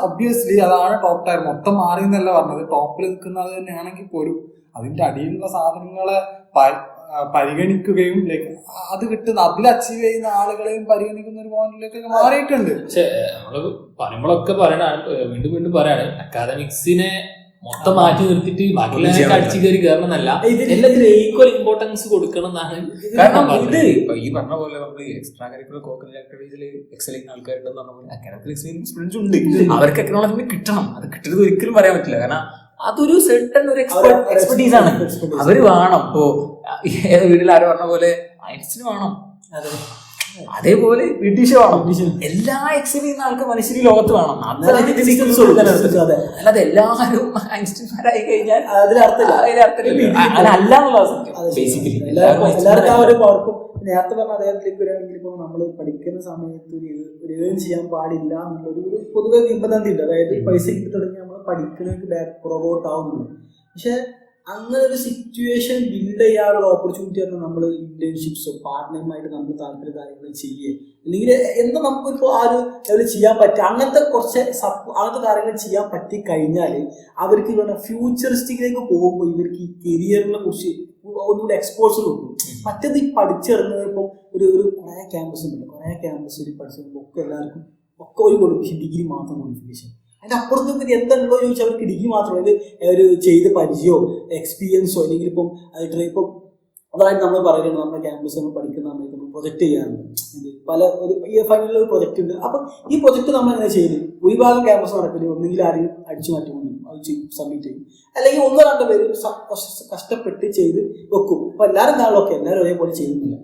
ഒബ്വിയസ്ലി അതാണ് ടോപ്പ് ടയർ. മൊത്തം മാറി എന്നല്ല പറഞ്ഞത്, ടോപ്പിൽ നിൽക്കുന്നത് തന്നെയാണെങ്കിൽ പോലും അതിന്റെ അടിയിലുള്ള സാധനങ്ങളെ പരിഗണിക്കുകയും ലൈക്ക് അത് കിട്ടുന്ന അതിൽ അച്ചീവ് ചെയ്യുന്ന ആളുകളെയും പരിഗണിക്കുന്ന ഒരു പോയിന്റിലേക്കൊക്കെ മാറിയിട്ടുണ്ട്. പക്ഷെ നമ്മള് പറയുമ്പോഴൊക്കെ വീണ്ടും പറയാണ് അക്കാദമിക്സിനെ മൊത്തം മാറ്റി നിർത്തിയിട്ട് ബാക്കിയുള്ള അടിച്ചു കയറി കയറണമെന്നല്ല, എല്ലാത്തിനും ഈക്വൽ ഇമ്പോർട്ടൻസ് കൊടുക്കണം എന്നാണ്. കാരണം ഇത് ഇപ്പൊ ഈ പറഞ്ഞ പോലെ നമ്മൾ എക്സ്ട്രാ കരിക്കുലർ കോക്കറിക്കുലർ ആക്ടിവിറ്റീസിൽ എക്സൽ ചെയ്യുന്ന ആൾക്കാരുണ്ടെന്ന് പറഞ്ഞ പോലെ അക്കാഡമിക് എക്സ്പീരിയൻസ് സ്റ്റുഡൻസ് ഉണ്ട്. അവർക്ക് എക്കണോളജി കിട്ടണം. അത് കിട്ടരുത് ഒരിക്കലും പറയാൻ പറ്റില്ല. കാരണം അതൊരു സെർട്ടൺ ഒരു എക്സ്പെർട്ടീസ് ആണ്. അവര് വേണം. ഇപ്പോ വീട്ടിൽ ആരോ പറഞ്ഞ പോലെ ഐൻസ്റ്റീൻ വേണം, അതേപോലെ ബ്രിട്ടീഷ് വേണം. എല്ലാ എക്സൽ ചെയ്യുന്ന ആൾക്ക് മനുഷ്യർ ലോകത്ത് വേണം. അല്ലാതെ എല്ലാവരും ഐൻസ്റ്റീൻമാരായി കഴിഞ്ഞാൽ അതിലർത്ഥമില്ല എന്നുള്ള സത്യം. ബേസിക്കലി നേരത്തെ പറഞ്ഞ അദ്ദേഹത്തിലേക്ക് വരികയാണെങ്കിൽ ഇപ്പോൾ നമ്മൾ പഠിക്കുന്ന സമയത്ത് ഒരു ഏൺ ചെയ്യാൻ പാടില്ല എന്നുള്ളൊരു പൊതുവെ കിംവദന്തി ഉണ്ട്. അതായത് പൈസ കിട്ടി തുടങ്ങി നമ്മൾ പഠിക്കുന്നതിന് പുറകോട്ട് ആവുന്നുണ്ട്. പക്ഷെ അങ്ങനെ ഒരു സിറ്റുവേഷൻ ബിൽഡ് ചെയ്യാനുള്ള ഓപ്പർച്യൂണിറ്റി ആണ് നമ്മൾ ഇന്റേൺഷിപ്സോ പാർട്ട്ണറുമായിട്ട് നമ്മൾ താല്പര്യ കാര്യങ്ങൾ ചെയ്യുക, അല്ലെങ്കിൽ എന്താ നമുക്കിപ്പോൾ ആ ഒരു ചെയ്യാൻ പറ്റുക, അങ്ങനത്തെ കുറച്ച് അങ്ങനത്തെ കാര്യങ്ങൾ ചെയ്യാൻ പറ്റി കഴിഞ്ഞാൽ അവർക്ക് ഇവരുടെ ഫ്യൂച്ചറിസ്റ്റിക്കിലേക്ക് പോകുമ്പോൾ ഇവർക്ക് ഈ കരിയറിനെ കുറിച്ച് ഒന്നുകൂടെ എക്സ്പോഷർ കൊടുക്കും. മറ്റേത് ഈ പഠിച്ചിറങ്ങുന്നത് ഇപ്പം ഒരു കുറേ ക്യാമ്പസ് ഉണ്ട്, കുറേ ക്യാമ്പസിൽ പഠിച്ചിറങ്ങുമ്പോൾ ഒക്കെ എല്ലാവർക്കും ഒക്കെ ഒരു ക്വാളിഫിക്കേഷൻ ഡിഗ്രി മാത്രം ക്വാളിഫിക്കേഷൻ. അതിൻ്റെ അപ്പുറത്തേക്ക് എന്താണല്ലോ ചോദിച്ചാൽ അവർക്ക് ഡിഗ്രി മാത്രമല്ല ഒരു ചെയ്ത് പരിചയമോ എക്സ്പീരിയൻസോ അല്ലെങ്കിൽ ഇപ്പം ഇപ്പം അതായത് നമ്മൾ പറയുന്നത് നമ്മുടെ ക്യാമ്പസ് നമ്മൾ പഠിക്കുന്ന സമയത്ത് നമ്മൾ പ്രൊജക്ട് ചെയ്യാറുണ്ട്. പല ഒരു ഫൈനലിൽ ഒരു പ്രൊജക്റ്റ് ഉണ്ട്. അപ്പം ഈ പ്രൊജക്റ്റ് നമ്മൾ എങ്ങനെ ചെയ്ത് ഭൂരിഭാഗം ക്യാമ്പസ് നടക്കില്ല, ഒന്നുകിൽ ആരെയും അടിച്ചു മാറ്റിക്കൊണ്ടും അത് സബ്മിറ്റ് ചെയ്യും, അല്ലെങ്കിൽ ഒന്നോ രണ്ടോ പേര് കഷ്ടപ്പെട്ട് ചെയ്ത് വെക്കും. അപ്പൊ എല്ലാവരും നാളൊക്കെ എല്ലാവരും ഒരേപോലെ ചെയ്യുന്നില്ല.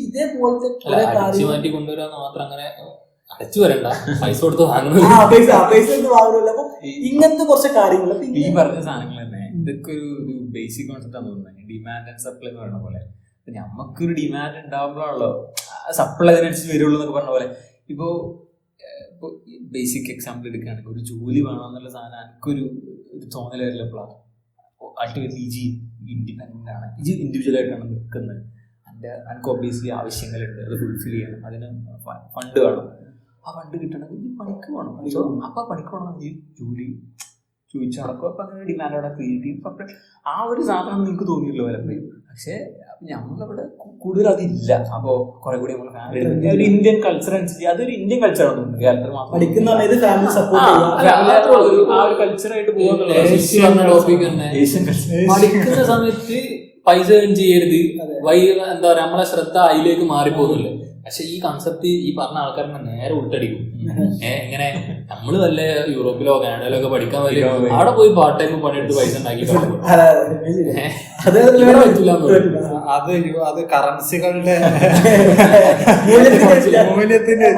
ഇതേപോലത്തെ കുറെ മാറ്റി കൊണ്ടുവരാന്ന് മാത്രം അങ്ങനെ അടച്ചു വരണ്ട, പൈസ കൊടുത്ത് വാങ്ങുന്നില്ല. അപ്പൊ ഇങ്ങനത്തെ കുറച്ച് കാര്യങ്ങൾ ഈ പറഞ്ഞ സാധനങ്ങൾ തന്നെ ഇതൊക്കെ ഒരു ബേസിക് കോൺസെപ്റ്റ് ആണ് തോന്നുന്നത്. ഡിമാൻഡ് ആൻഡ് സപ്ലൈ എന്ന് പറയുന്ന പോലെ നമുക്കൊരു ഡിമാൻഡ് ഉണ്ടാകുമ്പോഴാണല്ലോ സപ്ലൈ അതിനനുസരിച്ച് വരുള്ളൂ എന്നൊക്കെ പറഞ്ഞ പോലെ. ഇപ്പോൾ ബേസിക് എക്സാമ്പിൾ എടുക്കുകയാണെങ്കിൽ ഒരു ജോലി വേണമെന്നുള്ള സാധനം എനിക്കൊരു തോന്നൽ വരില്ലപ്പോഴാണ്. അൾട്ടിമേറ്റ്ലി ഇജി ഇൻഡിപെൻഡൻ്റ് ആണ്, ഇജി ഇൻഡിവിജ്വലായിട്ടാണ് നിൽക്കുന്നത്. എനിക്ക് ഒബ്വിയസ്ലി ആവശ്യങ്ങളുണ്ട്, അത് ഫുൾഫിൽ ചെയ്യണം, അതിന് ഫണ്ട് വേണം. ആ ഫണ്ട് കിട്ടണമെങ്കിൽ ഇനി പണിക്ക് വേണം. സോ അപ്പം പണിക്ക് വേണം, ഈ ജോലി ചോദിച്ചു നടക്കും. അപ്പം അങ്ങനെ ഡിമാൻഡ് അവിടെ ക്രിയേറ്റ് ചെയ്യും. അപ്പം ആ ഒരു സാധനം നിങ്ങൾക്ക് തോന്നിയല്ലോ പലപ്പോഴും. പക്ഷേ നമ്മളിവിടെ കൂടുതൽ അതില്ല. അപ്പോൾ കുറെ കൂടി നമ്മൾ ഫാമിലി ഒരു ഇന്ത്യൻ കൾച്ചർ അനുസരിച്ച് അതൊരു ഇന്ത്യൻ കൾച്ചറാണ് തോന്നുന്നു. കേരളത്തിൽ മാത്രം ആ ഒരു കൾച്ചറായിട്ട് പോകുന്ന ഏഷ്യൻ കൾച്ചർ. പഠിക്കുന്ന സമയത്ത് പൈസ ഏൺ ചെയ്യരുത്, എന്താ പറയാ, നമ്മളെ ശ്രദ്ധ അതിലേക്ക് മാറിപ്പോകുന്നില്ല. പക്ഷെ ഈ കൺസെപ്റ്റ് ഈ പറഞ്ഞ ആൾക്കാരെ നേരെ ഉൾട്ടടിക്കും. എങ്ങനെ നമ്മള് വല്ല യൂറോപ്പിലോ കാനഡയിലോ ഒക്കെ പഠിക്കാൻ വലിയ അവിടെ പോയി പാർട്ട് ടൈം പണിയെടുത്ത് പൈസ ഉണ്ടാക്കി അത് കറൻസികളുടെ മൂല്യത്തിന്റെ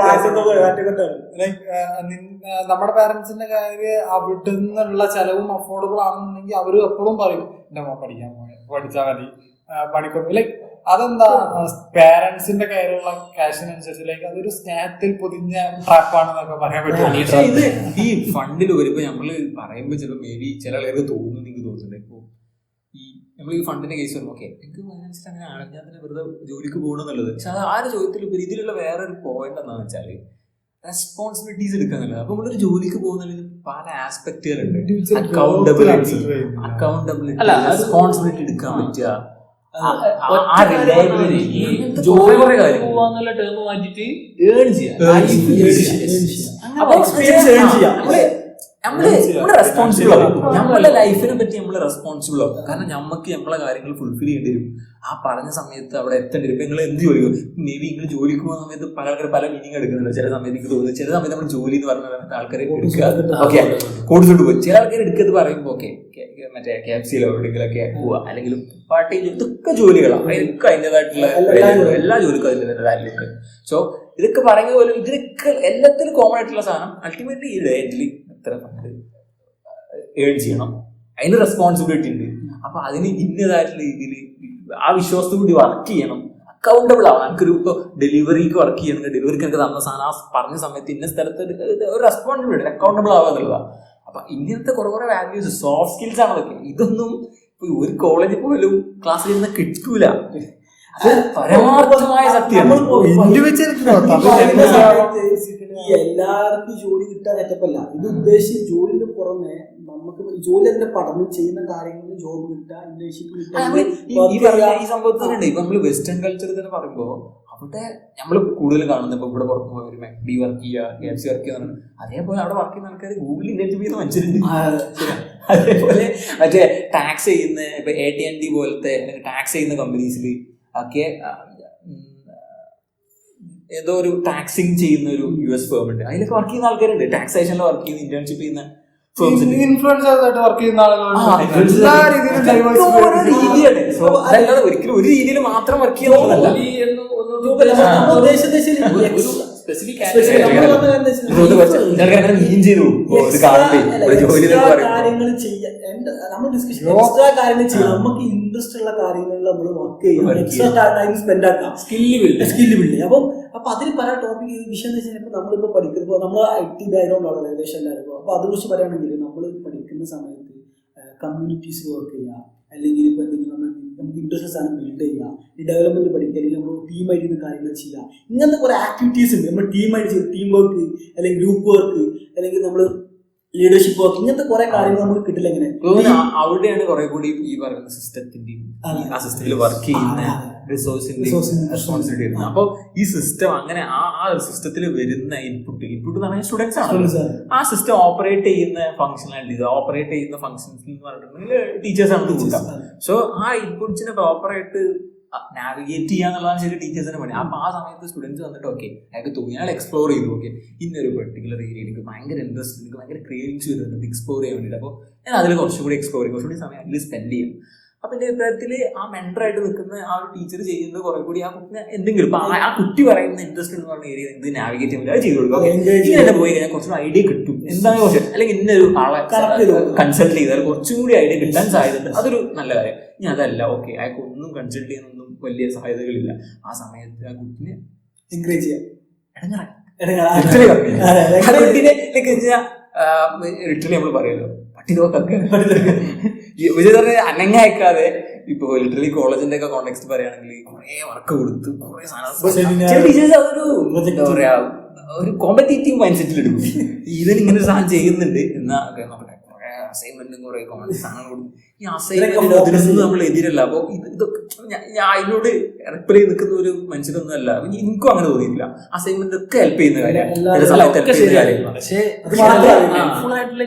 നമ്മുടെ പാരന്റ്സിന്റെ കാര്യം അവിടെ നിന്നുള്ള ചെലവും അഫോർഡബിൾ ആണെന്നുണ്ടെങ്കിൽ അവര് എപ്പോഴും പറയും എന്റെ മോൻ പഠിക്കാൻ പഠിച്ചാൽ മതി പണിക്കും. ലൈക്ക് അതെന്താ പാരന്റ്സിന്റെ കയ്യിലുള്ള ക്യാഷിനനുസരിച്ച് ലൈക്ക് അതൊരു സ്നേഹത്തിൽ പൊതിഞ്ഞ ട്രാപ്പാണെന്നൊക്കെ പറയാൻ പറ്റും. ഇത് ഈ ഫണ്ടിൽ വരുമ്പോ നമ്മള് പറയുമ്പോ ചിലപ്പോ മേ ബി ചില ആളുകൾക്ക് തോന്നുന്നു, എനിക്ക് തോന്നുന്നുണ്ട്. ഇപ്പൊ ഈ നമ്മൾ ഈ ഫണ്ടിന്റെ കേസ് വരുമ്പോൾ ഓക്കെ എനിക്ക് ഫൈനാൻസിൽ അങ്ങനെ ആണെങ്കിൽ അതിന് വെറുതെ ജോലിക്ക് പോകണമെന്നുള്ളത്. പക്ഷെ അത് ആ ഒരു ചോദ്യത്തിൽ ഇതിലുള്ള വേറൊരു പോയിന്റ് എന്താണെന്ന് വെച്ചാല് റെസ്പോൺസിബിലിറ്റീസ് എടുക്കാന്നുള്ളത്. അപ്പൊ നമ്മളൊരു ജോലിക്ക് പോകുന്നതിന് പല ആസ്പെക്ടുകളുണ്ട്. അക്കൗണ്ടബിലിറ്റി, റെസ്പോൺസിബിലിറ്റി എടുക്കാൻ പറ്റുക, ജോലി പോവാന്നുള്ള ടേം മാറ്റിട്ട് ഏൺ ചെയ്യാം. നമ്മള് റെസ്പോൺസിബിൾ ആവും. നമ്മളുടെ ലൈഫിനെ പറ്റി നമ്മള് റെസ്പോൺസിബിൾ ആവും. കാരണം നമുക്ക് നമ്മളെ കാര്യങ്ങൾ ഫുൾഫിൽ ചെയ്യേണ്ടി വരും. ആ പറഞ്ഞ സമയത്ത് അവിടെ എത്തേണ്ടി വരും. ഇപ്പൊ നിങ്ങൾ എന്ത് ജോലി മേ ബി നിങ്ങൾ ജോലിക്ക് പോകുന്ന സമയത്ത് പല ആൾക്കാർ പല മീനിങ് എടുക്കുന്നുണ്ട്. ചില സമയത്ത് എനിക്ക് തോന്നുന്നു, ചില സമയത്ത് നമ്മൾ ജോലി എന്ന് പറഞ്ഞ ആൾക്കാരെ ഓക്കെ കൊടുത്തിട്ട് പോകും. ചില ആൾക്കാർ എടുക്കുന്നത് പറയുമ്പോൾ ഓക്കെ മറ്റേ KFCയിലോ എവിടെയെങ്കിലൊക്കെ പോവുക, അല്ലെങ്കിൽ പാർട്ടിയിൽ, ഇതൊക്കെ ജോലികളാണ്. അതിനൊക്കെ അതിൻ്റെതായിട്ടുള്ള എല്ലാ ജോലിക്കും അതിൻ്റെതായിട്ടുള്ള വാല്യൂ ഉണ്ട്. സോ ഇതൊക്കെ പറയുന്ന പോലെ ഇതിനൊക്കെ എല്ലാത്തിലും കോമൺ ആയിട്ടുള്ള സാധനം അൾട്ടിമേറ്റ്ലി ഈ ഡയറ്റിൽ എത്ര ഫണ്ട് ഏൺ ചെയ്യണം, അതിന് റെസ്പോൺസിബിലിറ്റി ഉണ്ട്. അപ്പൊ അതിന് ഇന്നതായിട്ടുള്ള രീതിയിൽ ആ വിശ്വാസത്തോടു കൂടി വർക്ക് ചെയ്യണം, അക്കൗണ്ടബിൾ ആവണം. എനിക്കൊരു ഇപ്പോൾ ഡെലിവറിക്ക് വർക്ക് ചെയ്യണമെങ്കിൽ ഡെലിവറിക്ക് എനിക്ക് തന്ന സാധനം ആ പറഞ്ഞ സമയത്ത് ഇന്ന സ്ഥലത്ത് ഒരു റെസ്പോൺസിബിലിറ്റി, അക്കൗണ്ടബിൾ ആവുക എന്നുള്ളതാണ്. അപ്പൊ ഇങ്ങനത്തെ കുറെ വാല്യൂസ്, സോഫ്റ്റ് സ്കിൽസ് ആണ് അതൊക്കെ. ഇതൊന്നും ഒരു കോളേജിൽ പോലും ക്ലാസ്സിൽ ഇരുന്ന് കിട്ടൂല. പരമാർത്ഥമായ സത്യമാണ്. എല്ലാവർക്കും ജോലി കിട്ടാൻ സെറ്റപ്പല്ല ഇത് ഉദ്ദേശിച്ച്. ജോലിന്റെ പുറമെ നമുക്ക് ജോലി അതിന്റെ പഠനം ചെയ്യുന്ന കാര്യങ്ങളിൽ ജോബ് കിട്ടുക, ഇന്റേൺഷിപ്പ് കിട്ടുക. ഈ സംഭവത്തിനുണ്ട്. ഇപ്പൊ നമ്മള് വെസ്റ്റേൺ കൾച്ചർ തന്നെ പറയുമ്പോ അവിടെ നമ്മൾ കൂടുതൽ കാണുന്നത് ഇപ്പൊ ഇവിടെ പുറത്ത് പോയ ഒരു മെക്ഡി വർക്ക് ചെയ്യുക, KFC വർക്ക് ചെയ്യുക, അതേപോലെ അവിടെ വർക്ക് ചെയ്യുന്ന ആൾക്കാർ ഗൂഗിളിൽ ഇന്റർവ്യൂ ചെയ്യുന്ന മനുഷ്യരുണ്ട്. അതേപോലെ മറ്റേ ടാക്സ് ചെയ്യുന്ന ഇപ്പൊ AT&T പോലത്തെ ടാക്സ് ചെയ്യുന്ന കമ്പനീസിൽ ഒക്കെ ഏതോ ഒരു ടാക്സിങ് ചെയ്യുന്ന ഒരു US ഫേം ഉണ്ട്, അതിലൊക്കെ വർക്ക് ചെയ്യുന്ന ആൾക്കാരുണ്ട്. ടാക്സേഷനിൽ വർക്ക് ചെയ്യുന്ന, ഇന്റേൺഷിപ്പ് ചെയ്യുന്ന ഇൻഫ്ലുവൻസേഴ്സ് ആയിട്ട് വർക്ക് ചെയ്യുന്ന ആളുകളുണ്ട്. എല്ലാ രീതിയിലും അതല്ലാതെ ഒരിക്കലും ഒരു രീതിയിൽ മാത്രം വർക്ക് ചെയ്യുന്നതല്ല. കാര്യങ്ങൾ ചെയ്യാൻ നമ്മൾ എക്സ്ട്രാ കാര്യങ്ങൾ ചെയ്യാം, നമുക്ക് ഇൻട്രസ്റ്റ് ഉള്ള കാര്യങ്ങളിൽ നമ്മൾ വർക്ക് ചെയ്യാം, എക്സ്ട്രാ ടൈം സ്പെൻഡ് ആക്കാം, സ്കില്ല് ബിൽഡ്. അപ്പൊ അതിൽ പല ടോപ്പിക് വിഷയം എന്ന് വെച്ചാൽ ഇപ്പൊ നമ്മളിപ്പോ പഠിക്കുമ്പോൾ നമ്മൾ IT ബാക്ക്ഗ്രൗണ്ട് ആണ് ഏകദേശം എല്ലാവർക്കും. അപ്പൊ അതിനെക്കുറിച്ച് പറയുകയാണെങ്കിൽ നമ്മൾ പഠിക്കുന്ന സമയത്ത് കമ്മ്യൂണിറ്റീസ് വർക്ക് ചെയ്യുക, അല്ലെങ്കിൽ ഇപ്പൊ എന്തെങ്കിലും നമുക്ക് ഇൻട്രസ്റ്റ് സാധനം ബിൽഡ് ചെയ്യുക, ഈ ഡെവലപ്മെന്റ് പഠിക്കുക, അല്ലെങ്കിൽ നമ്മൾ ടീമായിട്ട് കാര്യങ്ങൾ ചെയ്യുക, ഇങ്ങനത്തെ കുറെ ആക്ടിവിറ്റീസ് ഉണ്ട്. നമ്മൾ ടീമായിട്ട് ചെയ്യുക, ടീം വർക്ക് അല്ലെങ്കിൽ ഗ്രൂപ്പ് വർക്ക് അല്ലെങ്കിൽ നമ്മൾ ലീഡർഷിപ്പ് വർക്ക്, ഇങ്ങനത്തെ കുറെ കാര്യങ്ങൾ നമുക്ക് കിട്ടില്ല. ഇങ്ങനെ അവിടെയാണ് കുറെ കൂടി ഈ പറയുന്ന സിസ്റ്റത്തിന്റെയും ആ സിസ്റ്റത്തിൽ വർക്ക് ചെയ്യുന്ന റിസോഴ്സിന്റെയും റെസ്പോൺസിബിലിറ്റി വരുന്നത്. അപ്പോൾ ഈ സിസ്റ്റം അങ്ങനെ ആ സിസ്റ്റത്തിൽ വരുന്ന ഇൻപുട്ട് എന്ന് പറഞ്ഞാൽ സ്റ്റുഡൻസ് ആണ്. ആ സിസ്റ്റം ഓപ്പറേറ്റ് ചെയ്യുന്ന ഫംഗ്ഷനാലിറ്റീസ്, ഓപ്പറേറ്റ് ചെയ്യുന്ന ഫംഗ്ഷൻസ് എന്ന് പറഞ്ഞിട്ടുണ്ടെങ്കിൽ ടീച്ചേഴ്സ് ആണ് കൂട്ടാം. സോ ആ ഇൻപുട്സിനെ പ്രോപ്പറായിട്ട് നാവിഗേറ്റ് ചെയ്യാന്നുള്ളതാണ് ശരി ടീച്ചേഴ്സിനെ പണി. അപ്പൊ ആ സമയത്ത് സ്റ്റുഡൻസ് വന്നിട്ട് ഓക്കെ അയാൾക്ക് തോന്നി, അയാൾ എക്സ്പ്ലോർ ചെയ്തു, ഓക്കെ ഇന്നൊരു പെർട്ടിക്കുലർ ഏരിയ എനിക്ക് ഭയങ്കര ഇൻട്രസ്റ്റ്, എനിക്ക് ഭയങ്കര ക്രിയേറ്റിംഗ്സ് വരുന്നുണ്ട് എക്സ്പ്ലോർ ചെയ്യാൻ വേണ്ടിയിട്ട്. അപ്പോൾ ഞാൻ അതിൽ കുറച്ചുകൂടി എക്സ്പ്ലോർ ചെയ്യും, കുറച്ചുകൂടി സമയം അതിൽ സ്പെൻഡ് ചെയ്യും. അപ്പൊ എന്റെ അഭിപ്രായത്തിൽ ആ മെന്ററായിട്ട് നിൽക്കുന്ന ആ ഒരു ടീച്ചർ ചെയ്യുന്നത് കുറെ കൂടി ആ കുട്ടിനെ എന്തെങ്കിലും ഇപ്പൊ ആ കുട്ടി പറയുന്ന ഇൻട്രസ്റ്റ് എന്ന് പറഞ്ഞ ഏരിയ എന്ത് നാവിഗേറ്റ് ചെയ്യാൻ പറ്റും അത് ചെയ്ത് കൊടുക്കും. ഇങ്ങനെ പോയി കഴിഞ്ഞാൽ കുറച്ചുകൂടി ഐഡിയ കിട്ടും, എന്താണ് കുറച്ച് അല്ലെങ്കിൽ ഇന്നൊരു ആളെ കൺസൾട്ട് ചെയ്താൽ കുറച്ചും കൂടി ഐഡിയ കിട്ടാൻ സാധ്യതയുണ്ട്. അതൊരു നല്ല കാര്യം. ഇനി അതല്ല ഓക്കെ അയാൾക്ക് ഒന്നും കൺസൾട്ട് ചെയ്യാനൊന്നും വലിയ സാധ്യതകളില്ല, ആ സമയത്ത് ആ കുട്ടിനെ എൻകറേജ് ചെയ്യാം. ലിറ്ററലി നമ്മൾ പറയുമല്ലോ പട്ടി നോക്കൊക്കെ അനങ്ങാക്കാതെ ഇപ്പൊ ലിറ്ററലി കോളേജിന്റെ ഒക്കെ കോണ്ടെക്സ്റ്റ് പറയുകയാണെങ്കിൽ കുറെ വർക്ക് കൊടുത്ത് കുറെ സാധനം ടീച്ചേഴ്സ് അതൊരു എന്താ പറയാ ഒരു കോമ്പറ്റേറ്റീവ് മൈൻഡ് സെറ്റിൽ എടുക്കും. ഇവൻ ഇങ്ങനെ ഒരു സാധനം ചെയ്യുന്നുണ്ട് എന്നാ നോക്കട്ടെ അസൈൻമെന്റും കുറെ സാധനം കൊടുക്കും. ഈ അസൈൻമെന്റ് അതിനൊന്നും നമ്മൾ എതിരല്ല. അപ്പൊ ഇതൊക്കെ ഞാൻ അതിനോട് റിപ്ലൈ നിൽക്കുന്ന ഒരു മനുഷ്യരൊന്നും അല്ല. എനിക്കും അങ്ങനെ തോന്നിയിട്ടില്ല. അസൈൻമെന്റ് ഒക്കെ ഹെൽപ്പ് ചെയ്യുന്ന കാര്യമാണ്. പക്ഷേ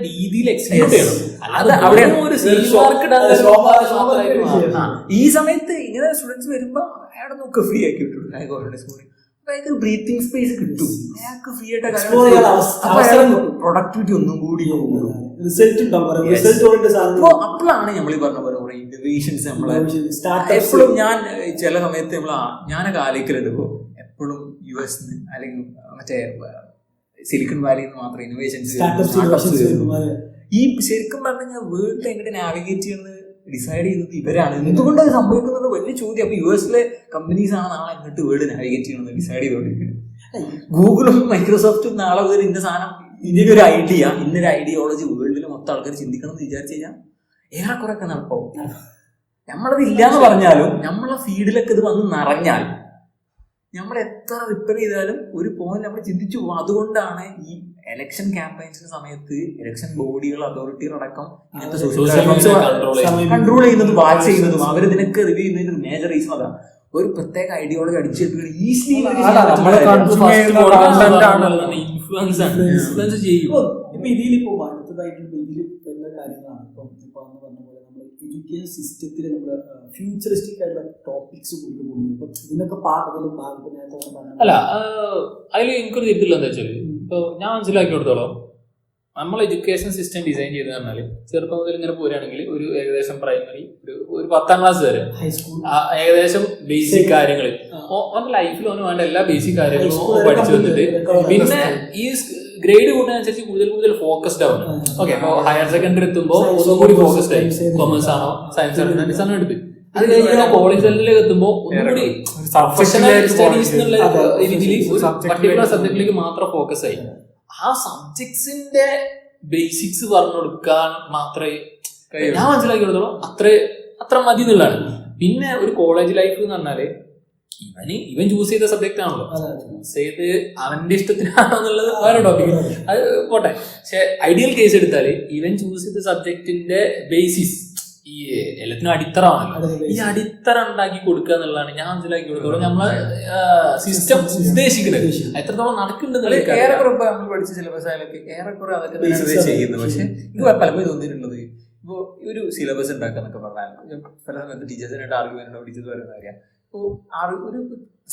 രീതിയിൽ എക്സ്പ്ലോർ ചെയ്യണം. അത് അവിടെയാണ് ഈ സമയത്ത് ഇങ്ങനെ സ്റ്റുഡൻസ് വരുമ്പോ അയാളെ നോക്കുക ഫ്രീ ആക്കി വിട്ടു, അയാൾക്ക് ബ്രീത്തിങ് സ്പേസ് കിട്ടും, അയാൾക്ക് ഫ്രീ ആയിട്ട് പ്രൊഡക്ടിവിറ്റി ഒന്നും കൂടി കൂടും. അപ്പോഴാണ് നമ്മൾ ഈ പറഞ്ഞ പോലെ കുറെ ഇന്നോവേഷൻസ് നമ്മളെ എപ്പോഴും ഞാൻ ചില സമയത്ത് ഞാനൊക്കെ ആലോചിക്കലുണ്ട്. ഇപ്പോ എപ്പോഴും US അല്ലെങ്കിൽ മറ്റേ സിലിക്കൺ വാലിയിൽ നിന്ന് മാത്രം ഇന്നോവേഷൻസ് ഈ ശരിക്കും പറഞ്ഞു കഴിഞ്ഞാൽ വേൾഡ് എങ്ങനെ നാവിഗേറ്റ് ചെയ്യുന്നത് ഡിസൈഡ് ചെയ്യുന്നത് ഇവരാണ്. എന്തുകൊണ്ട് അത് സംഭവിക്കുന്നത് വലിയ ചോദ്യം. അപ്പൊ US കമ്പനീസ് ആണ് നാളെ എന്നിട്ട് വേൾഡ് നാവിഗേറ്റ് ചെയ്യണമെന്ന് ഡിസൈഡ് ചെയ്തുകൊണ്ടിരിക്കുന്നത്. ഗൂഗിളും മൈക്രോസോഫ്റ്റും നാളെ മുതൽ ഇന്ന സാധനം ഇന്നൊരു ഐഡിയോളജി വേൾഡിലെ മൊത്തം ആൾക്കാർ ചിന്തിക്കണം എന്ന് വിചാരിച്ചു കഴിഞ്ഞാൽ ഏറെക്കുറെ ഒക്കെ നടക്കും. നമ്മളത് ഇല്ലാന്ന് പറഞ്ഞാലും നമ്മളെ ഫീൽഡിലൊക്കെ ഇത് വന്ന് നിറഞ്ഞാൽ നമ്മൾ എത്ര റിപ്പയർ ചെയ്താലും ഒരു പോയിന്റ് നമ്മൾ ചിന്തിച്ചു പോകും. അതുകൊണ്ടാണ് ഈ എലക്ഷൻ ക്യാമ്പയിൻസിന്റെ സമയത്ത് ഇലക്ഷൻ ബോഡികൾ അതോറിറ്റികളടക്കം ഇങ്ങനത്തെ കൺട്രോൾ ചെയ്യുന്നതും വാച്ച് ചെയ്യുന്നതും അവരിതിനൊക്കെ റിവ്യൂ ചെയ്യുന്നതിന് മേജർ റീസൺ അതാണ്. ഒരു പ്രത്യേക ഐഡിയോളജി അടിച്ചെടുക്കുകയാണ് ഈസിലി ഇൻഫ്ലുവൻസ് ചെയ്യും. ഇപ്പൊ ഇതിലിപ്പോ അടുത്തതായിട്ടുള്ള ഇതിൽ വരുന്ന കാര്യങ്ങളാണ് ഇപ്പൊ അന്ന് പറഞ്ഞ പോലെ നമ്മൾ എഡ്യൂക്കേഷൻ സിസ്റ്റത്തിൽ നമ്മൾ ഫ്യൂച്ചറിസ്റ്റിക് ആയിട്ടുള്ള ടോപ്പിക്സ് കൊണ്ടുപോകുന്നു. ഇപ്പൊ ഇതിനൊക്കെ പാഠത്തിലും അല്ല അതിൽ എനിക്കൊരു തിരുത്തില്ല എന്താ വെച്ചാൽ ഇപ്പൊ ഞാൻ മനസ്സിലാക്കി കൊടുത്തോളാം നമ്മൾ എഡ്യൂക്കേഷൻ സിസ്റ്റം ഡിസൈൻ ചെയ്ത് പറഞ്ഞാൽ ചെറുപ്പം മുതൽ ഇങ്ങനെ പോരുകയാണെങ്കിൽ ഒരു ഏകദേശം പ്രൈമറി ഒരു 10ാം ക്ലാസ് വരെ ഹൈസ്കൂൾ ഏകദേശം ബേസിക് കാര്യങ്ങൾ ഓന്റെ ലൈഫിൽ ഓന് വേണ്ട എല്ലാ ബേസിക് കാര്യങ്ങളും പഠിച്ചു വന്നിട്ട് പിന്നെ ഈ ഗ്രേഡ് കൂടുന്നതനുസരിച്ച് കൂടുതൽ ഫോക്കസ്ഡ് ആവും. ഓക്കെ അപ്പോൾ ഹയർ സെക്കൻഡറി എത്തുമ്പോൾ ഒന്നുകൂടി ഫോക്കസ്ഡ് ആയി കൊമേഴ്സ് ആണോ സയൻസ് ആണോ ഹ്യൂമാനിറ്റീസ് ആണോ എടുത്ത് അത് കഴിഞ്ഞാൽ കോളേജ് ലെവലിലേക്ക് എത്തുമ്പോൾ ഒന്നുകൂടി പ്രൊഫഷണൽ സ്റ്റഡീസ് എന്നുള്ള രീതിയിൽ പർട്ടിക്കുലർ സബ്ജക്റ്റിലേക്ക് മാത്രം ഫോക്കസ് ആയി. ആ സബ്ജക്ട്സിന്റെ ബേസിക്സ് പറഞ്ഞു കൊടുക്കാൻ മാത്രമേ ഞാൻ മനസ്സിലാക്കിയെടുത്തോളൂ അത്ര മതി എന്നുള്ളതാണ്. പിന്നെ ഒരു കോളേജ് ലൈഫ് എന്ന് പറഞ്ഞാല് ഇവൻ ചൂസ് ചെയ്ത സബ്ജക്റ്റ് ആണല്ലോ, ചൂസ് ചെയ്ത് അവന്റെ ഇഷ്ടത്തിനാണോ എന്നുള്ളത് വേറെ ടോപ്പിക്, അത് പോട്ടെ. പക്ഷെ ഐഡിയൽ കേസ് എടുത്താല് ഇവൻ ചൂസ് ചെയ്ത സബ്ജക്റ്റിന്റെ ബേസിസ് ഈ എല്ലാത്തിനും അടിത്തറ ആണല്ലോ. ഈ അടിത്തറ ഉണ്ടാക്കി കൊടുക്കുക എന്നുള്ളതാണ് ഞാൻ മനസ്സിലാക്കി കൊടുത്തോളം നമ്മളെ സിസ്റ്റം ഉദ്ദേശിക്കുന്നത്. എത്രത്തോളം നടക്കുന്നുണ്ടെന്ന് ഏറെക്കുറെ നമ്മൾ പഠിച്ച സിലബസ് ആയാലൊക്കെ ഏറെക്കുറെ അതൊക്കെ തന്നെ ചെയ്യുന്നത്. പക്ഷെ എനിക്ക് പലപ്പോഴും തോന്നിയിട്ടുള്ളത് ഇപ്പോൾ ഒരു സിലബസ് ഉണ്ടാക്കാന്നൊക്കെ പറഞ്ഞാൽ പല സമയത്ത് ടീച്ചേഴ്സിനായിട്ട് ആർഗ്യുമെന്റ് ഉണ്ടാവും. ടീച്ചേഴ്സ് പറയുന്ന കാര്യം ഇപ്പോൾ ഒരു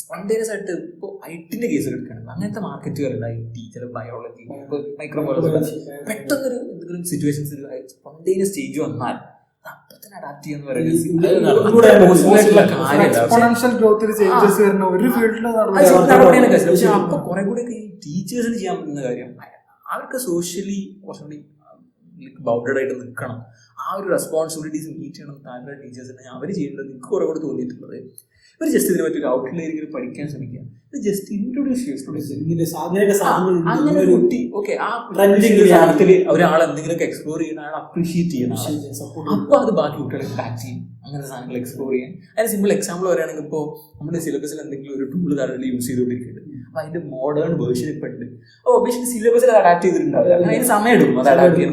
സ്പോണ്ടേനിയസ് ആയിട്ട് ഇപ്പോൾ ഐറ്റിന്റെ കേസ് എടുക്കുകയാണെങ്കിൽ അങ്ങനത്തെ മാർക്കറ്റുകളുണ്ട്. IT, ചില ബയോളജി, മൈക്രോബയോളജി, പെട്ടെന്നൊരു എന്തെങ്കിലും സിറ്റുവേഷൻസ് സ്പോണ്ടേനിയസ് സ്റ്റേജ് വന്നാൽ അപ്പത്തന്നെ അഡാപ്റ്റ് ചെയ്യുന്ന പക്ഷെ അപ്പൊ കുറെ കൂടെ ഈ ടീച്ചേഴ്സിന് ചെയ്യാൻ പറ്റുന്ന കാര്യം അവർക്ക് സോഷ്യലി കുറച്ചുകൂടി ബൗണ്ടഡ് ആയിട്ട് നിൽക്കണം. ആ ഒരു റെസ്പോൺസിബിലിറ്റീസ് മീറ്റ് ചെയ്യണം താല്പര്യ ടീച്ചേഴ്സിനെ അവർ ചെയ്യേണ്ടത് എനിക്ക് കുറെ കൂടെ തോന്നിയിട്ടുള്ളത്. ഇവർ ജസ്റ്റ് ഇതിനെ പറ്റി ഒരു ഔട്ട്ലൈനിൽ പഠിക്കാൻ ശ്രമിക്കുക. ജസ്റ്റ് ഇൻട്രൊഡ്യൂസ് അങ്ങനെ ഒരു കുട്ടി ഓക്കെ ആ സാധനത്തിൽ ഒരാൾ എന്തെങ്കിലുമൊക്കെ എക്സ്പ്ലോർ ചെയ്യണം, അയാൾ അപ്രീഷിയേറ്റ് ചെയ്യണം. അപ്പൊ അത് ബാക്കി കുട്ടികളെ ബാക്ക് ചെയ്യും. അങ്ങനത്തെ സാധനങ്ങൾ എക്സ്പ്ലോർ ചെയ്യാൻ. അതിന് സിമ്പിൾ എക്സാമ്പിൾ പറയുകയാണെങ്കിൽ ഇപ്പോൾ നമ്മുടെ സിലബസിൽ എന്തെങ്കിലും ഒരു ടൂൾ കറന്റ് യൂസ് ചെയ്തുകൊണ്ടിരിക്കുന്നുണ്ട്. അപ്പൊ അതിന്റെ മോഡേൺ വേർഷൻ ഇപ്പൊ ഉണ്ട്. പക്ഷേ സിലബസിൽ അഡാപ്റ്റ് ചെയ്തിട്ടുണ്ടാവില്ല. അങ്ങനെ അതിന് സമയം എടുക്കും അത് അഡാപ്റ്റ് ചെയ്യാൻ.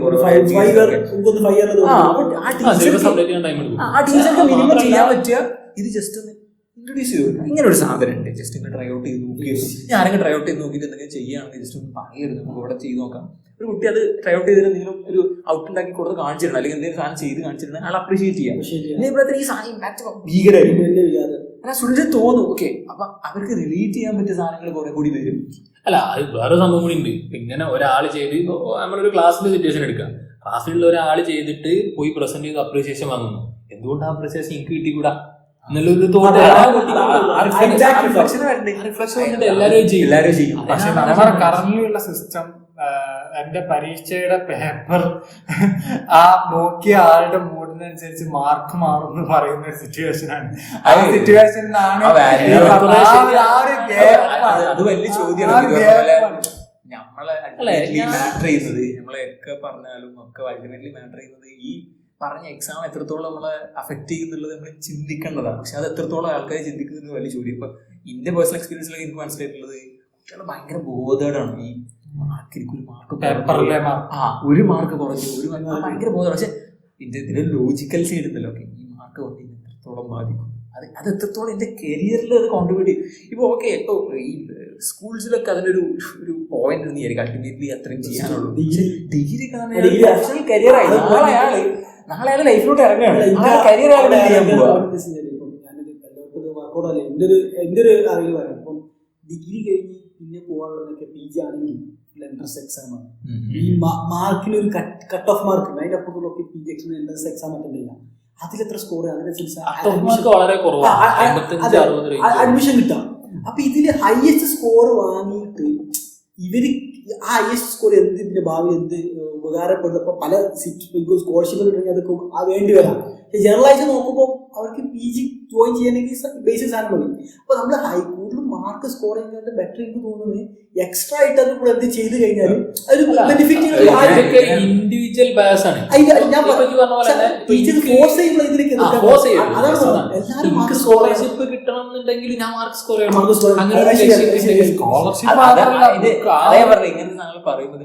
ആ ടീച്ചർക്ക് മിനിമം ചെയ്യാൻ പറ്റിയ ഇത് ജസ്റ്റ് ഒന്ന് ഇൻട്രൊഡ്യൂസ് ചെയ്ത് കൊടുക്കുക. ഇങ്ങനെ ഒരു സാധനം ഉണ്ട്, ജസ്റ്റ് ഇങ്ങനെ ട്രൈ ഔട്ട് ചെയ്ത് നോക്കിയത്. ഞാൻ ആരെങ്കിലും ട്രൈ ഔട്ട് ചെയ്ത് നോക്കിയിട്ട് എന്തെങ്കിലും ചെയ്യുകയാണെങ്കിൽ ജസ്റ്റ് ഒന്ന് പറയരുത്, നമുക്ക് ഇവിടെ ചെയ്ത് നോക്കാം. ഒരു കുട്ടി അത് ട്രൈ ഔട്ട് ചെയ്തിട്ട് എന്തെങ്കിലും ഒരു ഔട്ട് ഉണ്ടാക്കി കൊടുത്ത് കാണിച്ചിരുന്നു, അല്ലെങ്കിൽ എന്തെങ്കിലും സാധനം ചെയ്ത് കാണിച്ചിരുന്നത് അയാൾ അപ്രീഷിയേറ്റ് ചെയ്യാം. ഇപ്പോഴത്തെ ഈ സാധനം ഇമ്പാക്ട് ഭീകരമായിരിക്കും. അങ്ങനെ സ്റ്റുഡൻസ് തോന്നും ഓക്കെ അപ്പൊ അവർക്ക് റിലേറ്റ് ചെയ്യാൻ പറ്റിയ സാധനങ്ങൾ കുറെ കൂടി വരും. അല്ല അത് വേറെ സംഭവം കൂടി ഉണ്ട്. ഇങ്ങനെ ഒരാൾ ചെയ്ത് നമ്മളൊരു ക്ലാസ്സിന്റെ സിറ്റുവേഷൻ എടുക്കാം. ക്ലാസ്സിലുള്ള ഒരാൾ ചെയ്തിട്ട് പോയി പ്രസന്റ് ചെയ്ത് അപ്രീസിയേഷൻ വാങ്ങുന്നു. എന്തുകൊണ്ട് ആ അപ്രീസിയേഷൻ എനിക്ക് കിട്ടിക്കൂടാ എന്നുള്ളൊരു തോട്ട് എല്ലാവരും ചെയ്യും. പക്ഷെ നമ്മുടെ കറന്റിലുള്ള സിസ്റ്റം എന്റെ പരീക്ഷയുടെ പേപ്പർ ആ നോക്കിയ ആളുടെ മൂഡിനനുസരിച്ച് മാർക്ക് മാറും എന്ന് പറയുന്ന ഒരു സിറ്റുവേഷനാണ്. ആ സിറ്റുവേഷനിലാണ് അത് വലിയ ചോദ്യമാണ്. നമ്മളെ മാറ്റർ ചെയ്യുന്നത് നമ്മളെയൊക്കെ പറഞ്ഞാലും ഒക്കെ അൾട്ടിമേറ്റ്ലി മാറ്റർ ചെയ്യുന്നത് ഈ പറഞ്ഞ എക്സാം എത്രത്തോളം നമ്മളെ അഫക്ട് ചെയ്യുന്നുള്ളത് നമ്മൾ ചിന്തിക്കേണ്ടതാണ്. പക്ഷെ അത് എത്രത്തോളം ആൾക്കാർ ചിന്തിക്കുന്നത് വലിയ ചോദ്യം. ഇപ്പൊ എന്റെ പേഴ്സണൽ എക്സ്പീരിയൻസിലൊക്കെ എനിക്ക് മനസ്സിലായിട്ടുള്ളത് കുട്ടികൾ ഭയങ്കര ബോധേഡാണ്. ഈ ഒരു മാർക്ക് കുറഞ്ഞു ഭയങ്കര ബോധമാണ്. പക്ഷെ ഇതിന്റെ ലോജിക്കൽ സൈഡ് ഉണ്ടല്ലോ ഓക്കെ ഈ മാർക്ക് കുറഞ്ഞ് എത്രത്തോളം ബാധിക്കും, അത് എത്രത്തോളം എന്റെ കരിയറിൽ അത് കോൺട്രിബ്യൂട്ട് ചെയ്യും. ഇപ്പൊ ഓക്കെ ഇപ്പൊ ഈ സ്കൂൾസിലൊക്കെ അതിനൊരു പോയിന്റ് വിചാരിക്കും അൾട്ടിമേറ്റ്ലി അത്രയും ചെയ്യാനുള്ളൂ. ഡിഗ്രി പ്രൊഫഷണൽ കരിയറായി നാളെ അയാൾ ലൈഫിലോട്ട് ഇറങ്ങുകയാണ്. കരിയർ ചെയ്യാൻ പോവാ. എന്റെ ഒരു അറിവ് പറയാം. ഇപ്പം ഡിഗ്രി കഴിഞ്ഞ് പിന്നെ പോകാനുള്ളതൊക്കെ PG ആണെങ്കിൽ എൻട്രൻസ് എക്സാം ആണ്. ഈ മാർക്കിന് ഒരു കട്ട് ഓഫ് മാർക്ക് ഉണ്ട്. അതിന്റെ അപ്പുറത്തുള്ളൊക്കെ PG exam entrance exam attend അതിലെത്ര സ്കോർ അതിനനുസരിച്ച് അഡ്മിഷൻ കിട്ടാം. അപ്പൊ ഇതില് ഹയസ്റ്റ് സ്കോർ വാങ്ങിയിട്ട് ഇവര് ആ ഹയസ്റ്റ് സ്കോർ എന്തിന്റെ ഭാവി എന്ത് ഉപകാരപ്പെടുന്നപ്പോ പല സ്കോളർഷിപ്പ് കിട്ടണമെങ്കിൽ അതൊക്കെ വേണ്ടി വരാം. ജനറലായിട്ട് നോക്കുമ്പോൾ അവർക്ക് PG ജോയിൻ ചെയ്യണമെങ്കിൽ ബേസിക് സാധനം മതി. അപ്പൊ നമ്മൾ കൂടുതൽ മാർക്ക് സ്കോർ ചെയ്യുന്നതിന്റെ ബെറ്റർ എനിക്ക് തോന്നുന്നത് എക്സ്ട്രാ ആയിട്ട് അത് കൂടെ എന്ത് ചെയ്ത് കഴിഞ്ഞാൽ ഒരു ബെനിഫിറ്റ് ഇൻഡിവിജ്വൽ ബയസ് ആണ്. സ്കോളർഷിപ്പ് കിട്ടണം എന്നുണ്ടെങ്കിൽ ഞാൻ മാർക്ക് സ്കോർ ചെയ്യണം. ഇങ്ങനത്തെ സാധനങ്ങൾ പറയുമ്പോൾ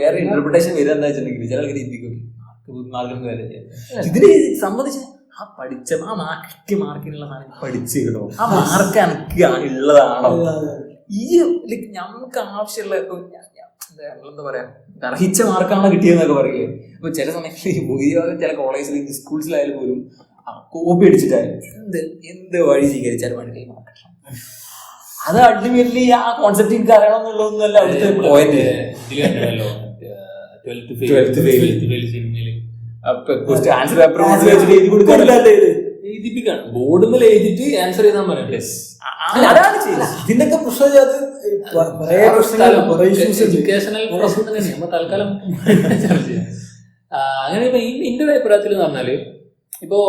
വേറെ ഇന്റർപ്രിട്ടേഷൻ വരിക എന്താ വെച്ചിട്ടുണ്ടെങ്കിൽ ചില ആൾക്കാർ ചിന്തിക്കും മാർക്കൊന്നും വരെ ഇതിന് സംബന്ധിച്ച് ആ പഠിച്ച ആ മാർക്കിനുള്ള സാധനം പഠിച്ചിടോ, ആ മാർക്ക് എനിക്ക് ഉള്ളതാണോ, ഈ ലൈക്ക് നമുക്ക് ആവശ്യമുള്ള എന്താ പറയാ അർഹിച്ച മാർക്കാണോ കിട്ടിയെന്നൊക്കെ പറയില്ലേ. അപ്പൊ ചില സമയത്ത് ചില കോളേജിൽ സ്കൂൾസിലായാലും പോലും കോപ്പി അടിച്ചിട്ടായാലും എന്ത് വഴി സ്വീകരിച്ചാലും വേണ്ടി മാർക്ക് കിട്ടണം. അത് അൾട്ടിമേറ്റ്ലി ആ കോൺസെപ്റ്റ് എനിക്ക് അറിയണം എന്നുള്ളതൊന്നുമല്ല അവിടുത്തെ പോയിന്റ്. ആൻസർ പേപ്പർ എഴുതിപ്പിക്കാണ് ബോർഡിൽ എഴുതിട്ട് ആൻസർ ചെയ്താൽ പറയാം. അതാണ് ഇതിന്റെയൊക്കെ പ്രശ്നം. എഡ്യൂക്കേഷണൽ പ്രശ്നം തന്നെയാണ് നമ്മൾ തൽക്കാലം ചർച്ച ചെയ്യാം. അങ്ങനെ ഇപ്പൊ എന്റെ അഭിപ്രായത്തിൽ എന്ന് പറഞ്ഞാല് ഇപ്പോ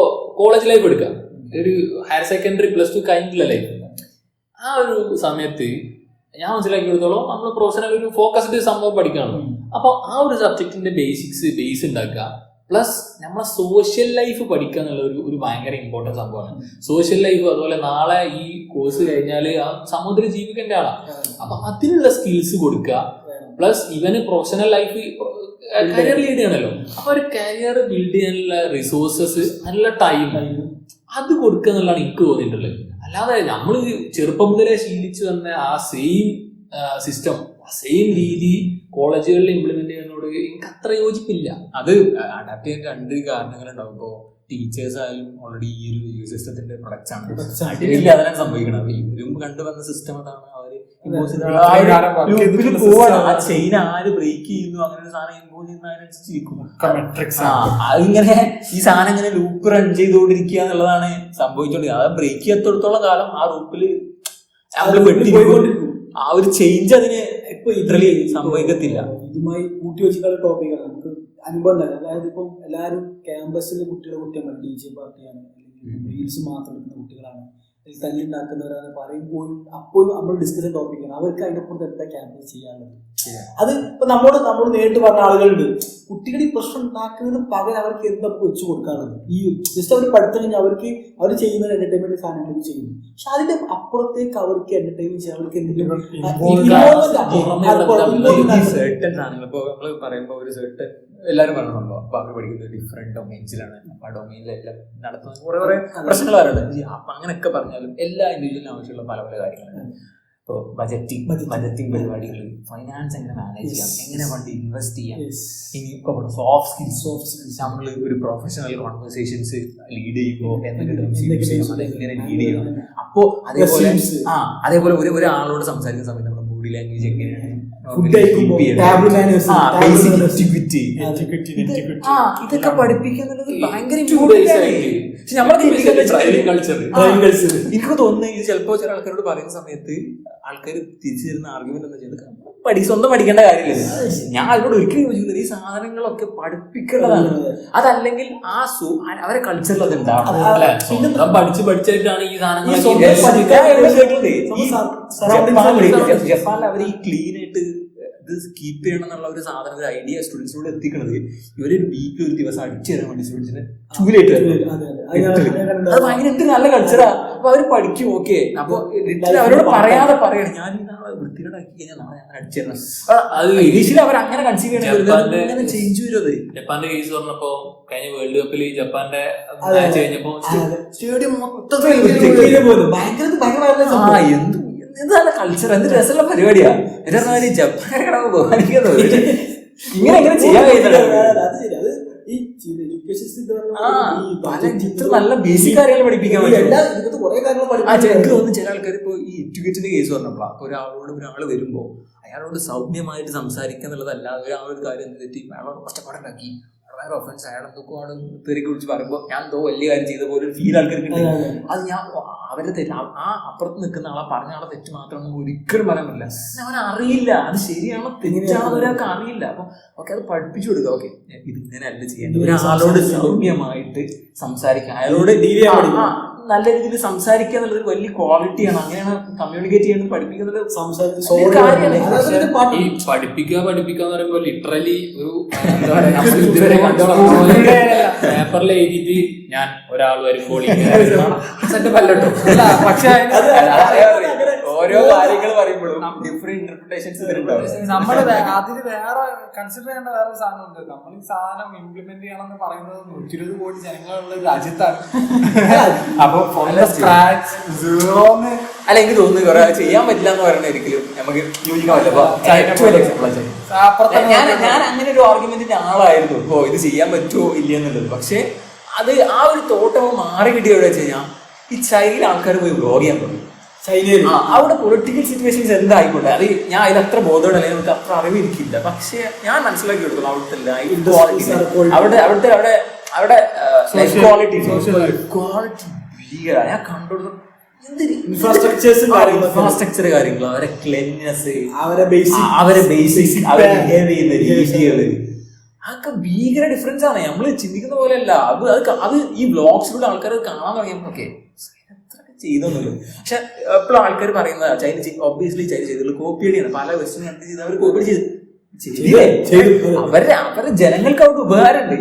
കോളേജ് ലൈഫ് എടുക്കാം, ഒരു ഹയർ സെക്കൻഡറി +2 കഴിഞ്ഞിട്ടുള്ള ലൈഫ്. ആ ഒരു സമയത്ത് ഞാൻ മനസ്സിലാക്കിയെടുത്തോളം നമ്മൾ പ്രൊഫഷണൽ ഒരു ഫോക്കസ്ഡ് സംഭവം പഠിക്കണം. അപ്പൊ ആ ഒരു സബ്ജക്റ്റിന്റെ ബേസ് ഉണ്ടാക്കുക, പ്ലസ് നമ്മളെ സോഷ്യൽ ലൈഫ് പഠിക്കുക എന്നുള്ള ഒരു ഭയങ്കര ഇമ്പോർട്ടൻറ്റ് സംഭവമാണ്. സോഷ്യൽ ലൈഫ് അതുപോലെ നാളെ ഈ കോഴ്സ് കഴിഞ്ഞാൽ ആ സമൂഹത്തിൽ ജീവിക്കേണ്ട ആളാണ്. അപ്പൊ അതിനുള്ള സ്കിൽസ് കൊടുക്കുക, പ്ലസ് ഇവന് പ്രൊഫഷണൽ ലൈഫ് കരിയർ ലീഡ് ചെയ്യണല്ലോ. അപ്പൊ ഒരു കരിയർ ബിൽഡ് ചെയ്യാനുള്ള റിസോഴ്സസ്, നല്ല ടൈം അത് കൊടുക്കുക എന്നുള്ളതാണ് എനിക്ക് തോന്നിയിട്ടുള്ളത്. അല്ലാതെ നമ്മൾ ചെറുപ്പം മുതലേ ശീലിച്ചു വന്ന ആ സെയിം സിസ്റ്റം, സെയിം രീതി കോളേജുകളിൽ ഇംപ്ലിമെന്റ് ചെയ്യുന്നതോട് എനിക്ക് അത്ര യോജിപ്പില്ല. അത് അഡാപ്റ്റ് ചെയ്യാൻ രണ്ട് കാരണങ്ങളുണ്ടാവും. ഇപ്പോൾ ടീച്ചേഴ്സ് ആയാലും ഓൾറെഡി ഈ ഒരു സിസ്റ്റത്തിന്റെ പ്രൊഡക്ട്സ് ആണ്, അടിയിൽ അതിനാണ് സംഭവിക്കണം. അപ്പൊ ഇവരും കണ്ടുവന്ന സിസ്റ്റം അതാണ്. അവര് ആ ചെയിൻ ആര് ബ്രേക്ക് ചെയ്യുന്നു അങ്ങനെ ഒരു സാധനം ഇമ്പോസ് ചെയ്യുന്ന അതിനനുസരിച്ചിരിക്കും. അതിങ്ങനെ ഈ സാധനം ഇങ്ങനെ ലൂപ്പ് റൺ ചെയ്തുകൊണ്ടിരിക്കുക എന്നുള്ളതാണ് സംഭവിച്ചോണ്ടിരിക്കുന്നത്. അത് ബ്രേക്ക് ചെയ്യാത്തോടത്തോളം കാലം ആ ലൂപ്പില് നമ്മൾ പെട്ടിരിക്കും. ആ ഒരു ചേഞ്ച് അതിന് ഇപ്പൊ ഇത്രയും സംഭവിക്കത്തില്ല. ഇതുമായി കൂട്ടി വെച്ചിട്ടുള്ള ടോപ്പിക്കാണ് നമുക്ക് അനുഭവം തന്നെ. അതായത് ഇപ്പം എല്ലാവരും ക്യാമ്പസിലെ കുട്ടികളെ കുറ്റം പറയും, DJ പാർട്ടിയാണ്, റീൽസ് മാത്രം എടുക്കുന്ന കുട്ടികളാണ്, തല്ലുണ്ടാക്കുന്നവരാണ് പറയുമ്പോഴും അപ്പോഴും നമ്മൾ ഡിസ്കസ് ചെയ്യുന്ന ടോപ്പിക്കാണ്. അവർക്ക് അതിനപ്പുറത്ത് എന്താ ക്യാമ്പസ് ചെയ്യാനുള്ളത്? അത് ഇപ്പൊ നമ്മൾ നേരിട്ട് പറഞ്ഞ ആളുകളുണ്ട്, കുട്ടികൾ ഈ പ്രശ്നം ഉണ്ടാക്കുന്നതിന് പകരം അവർക്ക് എന്താ വെച്ച് കൊടുക്കാറുള്ളത്. ഈ ജസ്റ്റ് അവർ പഠിത്തം കഴിഞ്ഞാൽ അവർക്ക് അവർ ചെയ്യുന്ന എന്റർടൈൻമെന്റ് സാധനങ്ങൾ ചെയ്യുന്നു. പക്ഷെ അതിന്റെ അപ്പുറത്തേക്ക് അവർക്ക് എന്റർടൈൻമെന്റ് ചെയ്യാൻ അവർക്ക് എന്തെങ്കിലും പറയുമ്പോൾ ഒരു സെർട്ടൻ എല്ലാവരും പറഞ്ഞോ. അപ്പൊ അവർ പഠിക്കുന്നത് ഡിഫറെന്റ് ഡൊമൈൻസിലാണ്. അപ്പൊ ആ ഡൊമൈനിലെല്ലാം നടത്തുന്ന കുറെ പ്രശ്നങ്ങൾ വരുന്നുണ്ട്. അപ്പൊ അങ്ങനെയൊക്കെ പറഞ്ഞാലും എല്ലാ ഇൻഡിവിജ്വലിനും ആവശ്യമുള്ള പല പല കാര്യങ്ങളാണ്. ഇപ്പോൾ ബജറ്റിംഗ് പരിപാടികൾ, ഫൈനാൻസ് എങ്ങനെ മാനേജ് ചെയ്യാം, എങ്ങനെ ഫണ്ട് ഇൻവെസ്റ്റ് ചെയ്യാം, ഇനി സോഫ്റ്റ് സ്കിൽസ് നമ്മൾ ഒരു പ്രൊഫഷണൽ കോൺവെർസേഷൻസ് ലീഡ് ചെയ്യുമ്പോൾ എന്തൊക്കെ അതെങ്ങനെ ലീഡ് ചെയ്യണം. അപ്പോൾ അതേപോലെ ഒരാളോട് സംസാരിക്കുന്ന സമയത്ത് നമ്മുടെ ബോഡി ലാംഗ്വേജ് എങ്ങനെയാണ്, ഇതൊക്കെ പഠിപ്പിക്കുന്നത് ഭയങ്കര ഇമ്പോർട്ടന്റ് ആണ്. എനിക്ക് തോന്നുന്നു ഇത് ചിലപ്പോ ചില ആൾക്കാരോട് പറയുന്ന സമയത്ത് ആൾക്കാർ തിരിച്ചു തരുന്ന ആർഗ്യുമെന്റ് എന്താ വെച്ചാൽ സ്വന്തം പഠിക്കേണ്ട കാര്യമില്ല. ഞാൻ അതിനോട് ഒരിക്കലും യോജിക്കുന്നില്ല. ഈ സാധനങ്ങളൊക്കെ പഠിപ്പിക്കേണ്ടതാണ്. അതല്ലെങ്കിൽ അവരെ കൾച്ചറിൽ അത് ഉണ്ടാവണം. പഠിച്ചിട്ടാണ് ഈ സാധനങ്ങൾ. ജപ്പാനിൽ അവർ ഈ ക്ലീൻ ആയിട്ട് ഇത് കീപ്പ് ചെയ്യണം എന്നുള്ള ഒരു സാധനം, ഒരു ഐഡിയ സ്റ്റുഡൻസിനോട് എത്തിക്കണത് ഇവരൊരു വീക്കിൽ ഒരു ദിവസം അടിച്ചു തരാൻ വേണ്ടി സ്റ്റുഡൻസിന് ചൂലായിട്ട് അത് ഭയങ്കര എന്ത് നല്ല കൾച്ചറാ. അപ്പൊ അവര് പഠിക്കും. ഓക്കെ, അപ്പൊ അവരോട് പറയാതെ പറയണം, ഞാൻ ഈ നാളെ വൃത്തികേടാക്കി കഴിഞ്ഞാൽ നാളെ ഞാൻ അടിച്ചു തരണം. അത് ഇനീഷ്യലി അവർ അങ്ങനെ കൺസീവ് ചെയ്യണം. ചേഞ്ച് വരും. അത് ജപ്പാന്റെ കേസ് പറഞ്ഞപ്പോ കഴിഞ്ഞ വേൾഡ് കപ്പിൽ ജപ്പാന്റെ മാച്ച് കഴിഞ്ഞപ്പോ സ്റ്റേഡിയം മൊത്തത്തിൽ എന്താണ് കൾച്ചർ, എന്ത് രസമുള്ള പരിപാടിയാ. എന്നിട്ട് ജപ്പാനെ കടവ് ബഹുമാനിക്കുന്നത് ഇങ്ങനെ എങ്ങനെ ചെയ്യാൻ കഴിയുന്നത്? നല്ല ബേസിക് കാര്യങ്ങൾ പഠിപ്പിക്കാൻ പറ്റും. എനിക്ക് തോന്നുന്നു ചില ആൾക്കാർ ഇപ്പൊ ഈ എഡ്യൂക്കേഷന്റെ കേസ് പറഞ്ഞപ്പോഴാ, അപ്പൊ ഒരാൾ വരുമ്പോ അയാളോട് സൗമ്യമായിട്ട് സംസാരിക്കുക എന്നുള്ളതല്ലാതെ ഒരാളൊരു കാര്യം എന്ത് തെറ്റി അയാളോട് കഷ്ടപ്പാടുണ്ടാക്കി വേറെ ഒഫൻസ് അയാളെന്തൊക്കെയാണ് തെറിക്ക് വിളിച്ച് പറയുമ്പോൾ ഞാൻ എന്തോ വലിയ കാര്യം ചെയ്ത പോലെ ഒരു ഫീൽ ആൾക്കാർക്ക് ഉണ്ട്. അത് ഞാൻ അവരുടെ തെറ്റ്, ആ അപ്പുറത്ത് നിൽക്കുന്ന ആളെ പറഞ്ഞ ആളെ തെറ്റ് മാത്രം ഒരിക്കലും പറയാൻ പറ്റില്ല. അവൻ അറിയില്ല അത് ശരിയാണോ തെറ്റാണോ ഒരാൾക്ക് അറിയില്ല. അപ്പൊ ഓക്കെ അത് പഠിപ്പിച്ചു കൊടുക്കുക. ഓക്കെ ഇതിങ്ങനെ അല്ല ചെയ്യേണ്ടത്. ഒരാളോട് സൗമ്യമായിട്ട് സംസാരിക്കുക, അയാളോട് നല്ല രീതിയിൽ സംസാരിക്കുക എന്നുള്ളത് വലിയ ക്വാളിറ്റിയാണ്. അങ്ങനെയാണ് കമ്മ്യൂണിക്കേറ്റ് ചെയ്യുന്നത്, പഠിപ്പിക്കുന്നത്. ഈ പഠിപ്പിക്കുക എന്ന് പറയുമ്പോൾ ലിറ്ററലി ഒരു പേപ്പറിൽ എഴുതിയിട്ട് ഞാൻ ഒരാൾ വരുമ്പോൾ പക്ഷെ ഓരോ കാര്യങ്ങൾ പറയുമ്പോഴും ഡിഫറെന്റ് ഇന്റർപ്രിട്ടേഷൻസ് നമ്മള് അതിന് വേറെ കൺസിഡർ ചെയ്യേണ്ട വേറെ സാധനമുണ്ട്. നമ്മൾ ഈ സാധനം ഇംപ്ലിമെന്റ് ചെയ്യണം എന്ന് പറയുന്നത് 120 കോടി ജനങ്ങളുള്ള രാജ്യത്താണ്. അപ്പൊ അല്ല എനിക്ക് തോന്നുന്നു കുറെ ചെയ്യാൻ പറ്റില്ല എന്ന് പറയുന്നത് ഒരിക്കലും നമുക്ക് യോജിക്കാൻ പറ്റില്ല. ഞാൻ അങ്ങനെ ഒരു ആർഗ്യുമെന്റിന്റെ ആളായിരുന്നു ഇപ്പോ ഇത് ചെയ്യാൻ പറ്റുമോ ഇല്ല എന്നുള്ളത്. പക്ഷെ അത് ആ ഒരു തോട്ടം മാറി കിട്ടിയ എവിടെ വെച്ച് കഴിഞ്ഞാൽ ഈ ചൈനയിൽ ആൾക്കാർ പോയി വ്ലോഗ് ചെയ്യാൻ തുടങ്ങി. അവിടെ പൊളിറ്റിക്കൽ സിറ്റുവേഷൻസ് എന്തായിക്കോട്ടെ, അത് ഞാൻ അതിൽ അത്ര ബോധോടെ അല്ലെങ്കിൽ നമുക്ക് അത്ര അറിവിരിക്കില്ല. പക്ഷെ ഞാൻ മനസ്സിലാക്കി എടുത്തോളൂ അവിടുത്തെ ലൈഫ് ക്വാളിറ്റി, അവിടെ ലൈഫ് ക്വാളിറ്റി ഭീകര. ഞാൻ കണ്ടുകൊടുത്തു ഇൻഫ്രാസ്ട്രക്ചർ കാര്യങ്ങൾ, അവരെ ക്ലെൻനെസ്, അവരെ ബേസിക്സ്, അവരെ ബിഹേവ് ചെയ്യുന്ന രീതികള് അതൊക്കെ ഭീകര ഡിഫറൻസ് ആണ്. നമ്മള് ചിന്തിക്കുന്ന പോലെയല്ല. അത് ഈ വ്ളോഗ്സിലൂടെ ആൾക്കാർ കാണാൻ തുടങ്ങിയപ്പോഴൊക്കെ ചെയ്തൊന്നുമില്ല. പക്ഷെ എപ്പോഴും ആൾക്കാർ പറയുന്നത് ചൈന ഒബ്വിയസ്ലി ചൈന ചെയ്തുള്ളൂ, കോപ്പി അടിയാണ്. പല വെസ്റ്റേൺ കൺട്രി ചെയ്ത് അവർ കോപ്പി ചെയ്തു. അവരുടെ ജനങ്ങൾക്ക് അവർക്ക് ഉപകാരമുണ്ട്.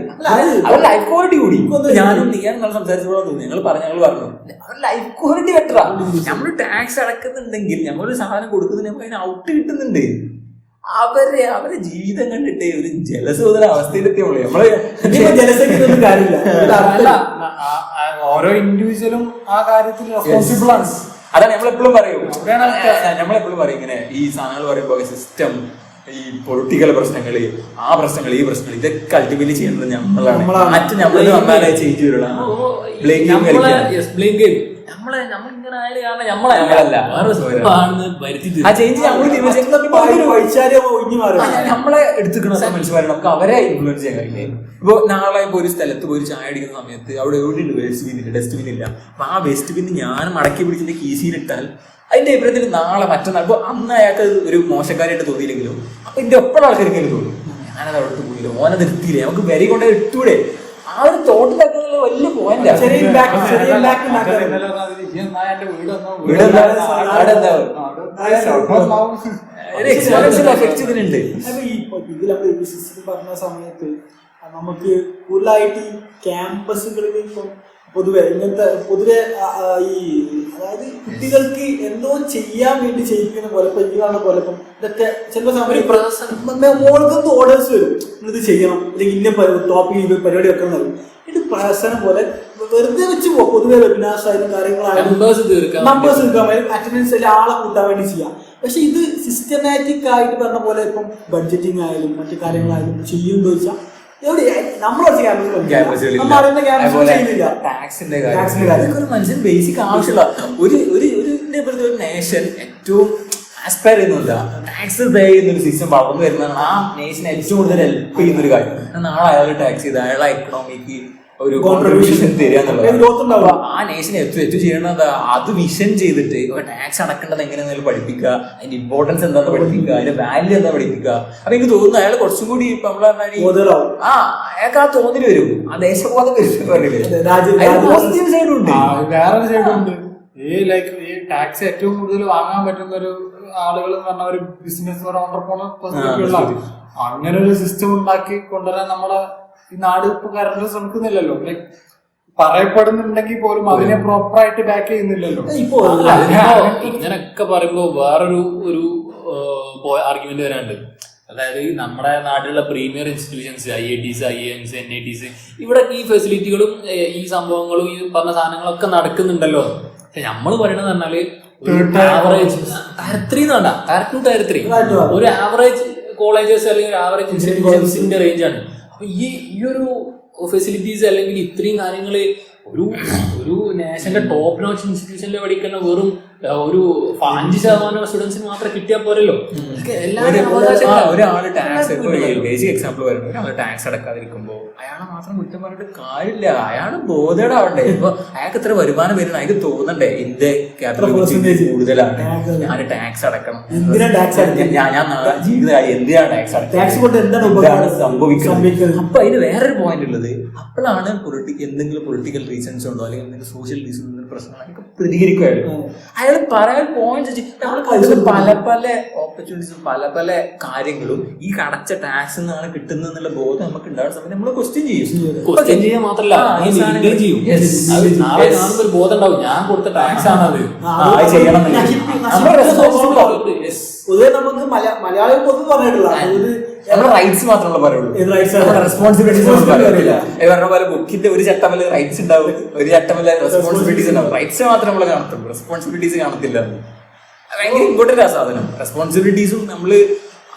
അവരുടെ ലൈഫ് ക്വാളിറ്റി കൂടി. ഞാനും നിങ്ങൾ സംസാരിച്ചപ്പോഴാണ് തോന്നുന്നു, ഞങ്ങൾ പറഞ്ഞു അവരുടെ ലൈഫ് ക്വാളിറ്റി ബെറ്ററാ. നമ്മൾ ടാക്സ് അടക്കുന്നുണ്ടെങ്കിൽ, നമ്മളൊരു സാധനം കൊടുക്കുന്നതിന് അതിന് ഔട്ട് കിട്ടുന്നുണ്ട്. അവരെ ജീവിതം കണ്ടിട്ട് ഒരു ജലസോദന അവസ്ഥയിലെത്തിയുള്ളൂ നമ്മള്. ജലസംഖ്യൊന്നും കാര്യമില്ല. അല്ല, ഓരോ ഇൻഡിവിജ്വലും ആ കാര്യത്തിൽ റെസ്പോൺസിബിൾ ആണ്. അതാണ് നമ്മളെപ്പോഴും പറയും. നമ്മളെപ്പോഴും പറയും ഇങ്ങനെ ഈ സാധനങ്ങൾ പറയുമ്പോ സിസ്റ്റം, ഈ പൊളിറ്റിക്കൽ പ്രശ്നങ്ങള്, ആ പ്രശ്നങ്ങൾ, ഈ പ്രശ്നങ്ങൾ, ഇതൊക്കെ അൾട്ടിമേറ്റ്ലി ചെയ്യുന്നത് നമ്മളാണ്. മറ്റു നമ്മൾ വന്നാലേ ചേഞ്ച് വരില്ല. നമ്മളിങ്ങനെ ആയാലും കാരണം നമ്മളല്ല ആ ചേഞ്ച് നമ്മളെ എടുത്തുക്കണ മനുഷ്യന്മാരെ നമുക്ക് അവരെ ഇൻഫ്ലുവൻസ് ചെയ്യാൻ കഴിയില്ലേ. ഇപ്പൊ നാളെ ഇപ്പൊ ഒരു സ്ഥലത്ത് പോയി ചായ അടിക്കുന്ന സമയത്ത് അവിടെ എവിടെയുണ്ട് ഡസ്റ്റ്ബിൻ ഇല്ല. അപ്പൊ ആ ഡസ്റ്റ്ബിൻ ഞാൻ മടക്കി പിടിച്ചിട്ട് കീശിയിലിട്ടാൽ അതിന്റെ അഭിപ്രായത്തിൽ നാളെ മറ്റന്നാൾ ഇപ്പൊ അന്ന് അയാൾക്ക് ഒരു മോശക്കാരായിട്ട് തോന്നിയില്ലെങ്കിലും അപ്പൊ ഇതിന്റെ ഒപ്പം ആൾക്കാർക്കെങ്കിലും തോന്നും ഞാനത് അവിടുത്തെ പോയില്ല, ഓനത് എത്തിയില്ലേ, നമുക്ക് വരി കൊണ്ട് ഇട്ടൂടെ. ആ ഒരു തോട്ടിലാക്കുന്നത് വലിയ പോയിന്റ്. പറഞ്ഞ സമയത്ത് നമുക്ക് കൂടുതലായിട്ട് ഈ ക്യാമ്പസുകളിൽ ഇപ്പം പൊതുവെ ഇങ്ങനത്തെ പൊതുവെ ഈ അതായത് കുട്ടികൾക്ക് എന്തോ ചെയ്യാൻ വേണ്ടി ചെയ്യിക്കുന്ന പോലെ ഇപ്പൊ ഇങ്ങനെയുള്ള പോലെ ഇപ്പം ഇതൊക്കെ ചില സമയം മോൾക്കൊന്നും ഓർഡേഴ്സ് വരും, ഇത് ചെയ്യണം അല്ലെങ്കിൽ ഇന്ന ടോപ്പിൽ പരിപാടി വെക്കണം പറയും. ഇത് പ്രഹസനം പോലെ വെറുതെ വെച്ച് പോകും. പൊതുവെ വെബിനാർസ് ആയാലും കാര്യങ്ങളായാലും നമ്പേഴ്സ് തീർക്കാൻ അറ്റൻഡൻസ് എല്ലാം ആളെ കൂട്ടാൻ വേണ്ടി ചെയ്യാം. പക്ഷെ ഇത് സിസ്റ്റമാറ്റിക് ആയിട്ട് പറഞ്ഞ പോലെ ഇപ്പം ബഡ്ജറ്റിംഗ് ആയാലും മറ്റു കാര്യങ്ങളായാലും ചെയ്യുമെന്ന് വെച്ചാൽ മനുഷ്യൻ ബേസിക് ആവശ്യമുള്ള ഒരു നേഷൻ ഏറ്റവും ആസ്പയർ ചെയ്യുന്നില്ല ടാക്സ് പേ ചെയ്യുന്ന ഒരു സിസ്റ്റം വളർന്നു വരുന്നതാണ് ആ നേഷനെ ഏറ്റവും കൂടുതൽ ഹെൽപ്പ് ചെയ്യുന്ന ഒരു കാര്യം. നാളെ അയാൾ ടാക്സ് ചെയ്ത് അയാളെ എക്കണോമിക്ക് ഒരു കോൺട്രിബ്യൂഷൻ തരിക എന്നുള്ളത് ആ നേഷനെ ഏറ്റവും ചെയ്യണത് അത് വിഷൻ ചെയ്തിട്ട് ടാക്സ് അടക്കേണ്ടത് എങ്ങനെയാണെന്ന് പഠിപ്പിക്കുക, അതിന്റെ ഇമ്പോർട്ടൻസ് എന്താണെന്ന് പഠിപ്പിക്കുക, അതിന്റെ വാല്യൂ എന്താ പഠിപ്പിക്കുക. അപ്പൊ എനിക്ക് തോന്നുന്നു അയാൾ കുറച്ചും കൂടി ഇപ്പൊ നമ്മളെ അയാൾക്ക് ആ തോന്നല് വരും, ആ ദേശബോധം വരും. പോസിറ്റീവ് സൈഡും ഉണ്ട്, വേറൊരു സൈഡും ഉണ്ട്. ഈ ടാക്സ് ഏറ്റവും കൂടുതൽ വാങ്ങാൻ പറ്റുന്ന ഒരു ആളുകൾ എന്ന് പറഞ്ഞ ഒരു ബിസിനസ് ഓണ്ടർപ്രണർ അങ്ങനെ ഒരു സിസ്റ്റം ഉണ്ടാക്കി കൊണ്ടുവരാൻ നമ്മളെ ഈ നാട് ഇപ്പൊ കറണ്ട് ശ്രമിക്കുന്നില്ലല്ലോ. ലൈക് പറയപ്പെടുന്നുണ്ടെങ്കിൽ പോലും അതിനെ പ്രോപ്പറായിട്ട് ബാക്ക് ചെയ്യുന്നില്ലല്ലോ. ഇങ്ങനൊക്കെ പറയുമ്പോ വേറൊരു ആർഗ്യുമെന്റ് വരാനുണ്ട്. അതായത് നമ്മുടെ നാട്ടിലുള്ള premier institutions IITs, IIMs, NITs ഇവിടെ ഈ ഫെസിലിറ്റികളും ഈ സംഭവങ്ങളും ഈ പറഞ്ഞ സാധനങ്ങളൊക്കെ നടക്കുന്നുണ്ടല്ലോ. പക്ഷെ നമ്മള് പറയണത് പറഞ്ഞാല് ആവറേജ് ടയർ 3 വേണ്ട, ടയർ 2 ടയർ 3 ഒരു ആവറേജ് കോളേജസ് അല്ലെങ്കിൽ ആവറേജ് ഇൻസ്റ്റിറ്റ്യൂഷൻസിന്റെ റേഞ്ചാണ്. അപ്പൊ ഈ ഒരു ഫെസിലിറ്റീസ് അല്ലെങ്കിൽ ഇത്രയും കാര്യങ്ങള് ഒരു നാഷന്റെ ടോപ്പ് നോച്ച് ഇൻസ്റ്റിറ്റ്യൂഷനിൽ പഠിക്കുന്ന വെറും ഒരു 5% സ്റ്റുഡൻസിന് മാത്രം കിട്ടിയാൽ പോരല്ലോ. ഒരാള് ടാക്സ് ബേസിക് എക്സാമ്പിൾ വരുന്നത്, ഒരാള് ടാക്സ് അടക്കാതിരിക്കുമ്പോ അയാളെ മാത്രം കുറ്റം പറഞ്ഞിട്ട് കാര്യമില്ല. അയാള് ബോധേടാവണ്ടേ. ഇപ്പൊ അയാൾക്ക് ഇത്ര വരുമാനം വരുന്ന അയാൾക്ക് തോന്നണ്ടേ എന്റെ ക്യാപിറ്റൽ കൂടുതലാണ്, ഞാൻ ടാക്സ് അടക്കണം, ഞാൻ ജീവിതമായി എന്തിനാണ് ടാക്സ് അടക്കുന്നത് സംഭവിക്കുന്നത്. അപ്പൊ അതിന് വേറൊരു പോയിന്റ് ഉള്ളത്, അപ്പോഴാണ് എന്തെങ്കിലും പൊളിറ്റിക്കൽ റീസൺസ് ഉണ്ടോ അല്ലെങ്കിൽ എന്തെങ്കിലും സോഷ്യൽ റീസൺ പ്രശ്നങ്ങളൊക്കെ പ്രതികരിക്കുമായിരുന്നു. അയാൾ പറയാൻ പോയിന്റ് പല പല ഓപ്പർച്യൂണിറ്റീസും പല പല കാര്യങ്ങളും ഈ അടച്ച ടാക്സ് നിന്നാണ് കിട്ടുന്നുള്ള ബോധം നമുക്ക് ഉണ്ടാകുന്ന സമയത്ത് നമ്മൾ ക്വസ്റ്റ്യൻ ചെയ്യാൻ മാത്രമല്ല ഒരു ബോധം ഉണ്ടാവും, ഞാൻ കൊടുത്ത ടാക്സ് ആണത് ചെയ്യണം. പൊതുവെ നമുക്ക് മലയാളികൾ പൊതുവെ പറഞ്ഞിട്ടുള്ള നമ്മുടെ റൈറ്റ്സ് മാത്രമേ പറയുള്ളൂ, റെസ്പോൺസിബിലിറ്റീസ് പറയത്തില്ല. പറഞ്ഞ പോലെ ബുക്കിന്റെ ഒരു ചട്ടമല്ല റൈറ്റ്സ് ഉണ്ടാവും, ഒരു ചട്ടമല്ല റെസ്പോൺസിബിലിറ്റീസ് ഉണ്ടാവും. റൈറ്റ്സ് മാത്രമേ നമ്മൾ കാണത്തുള്ളൂ, റെസ്പോൺസിബിലിറ്റീസ് കാണത്തില്ല. ഭയങ്കര ഇമ്പോർട്ടന്റ് ആ സാധനം. റെസ്പോൺസിബിലിറ്റീസും നമ്മൾ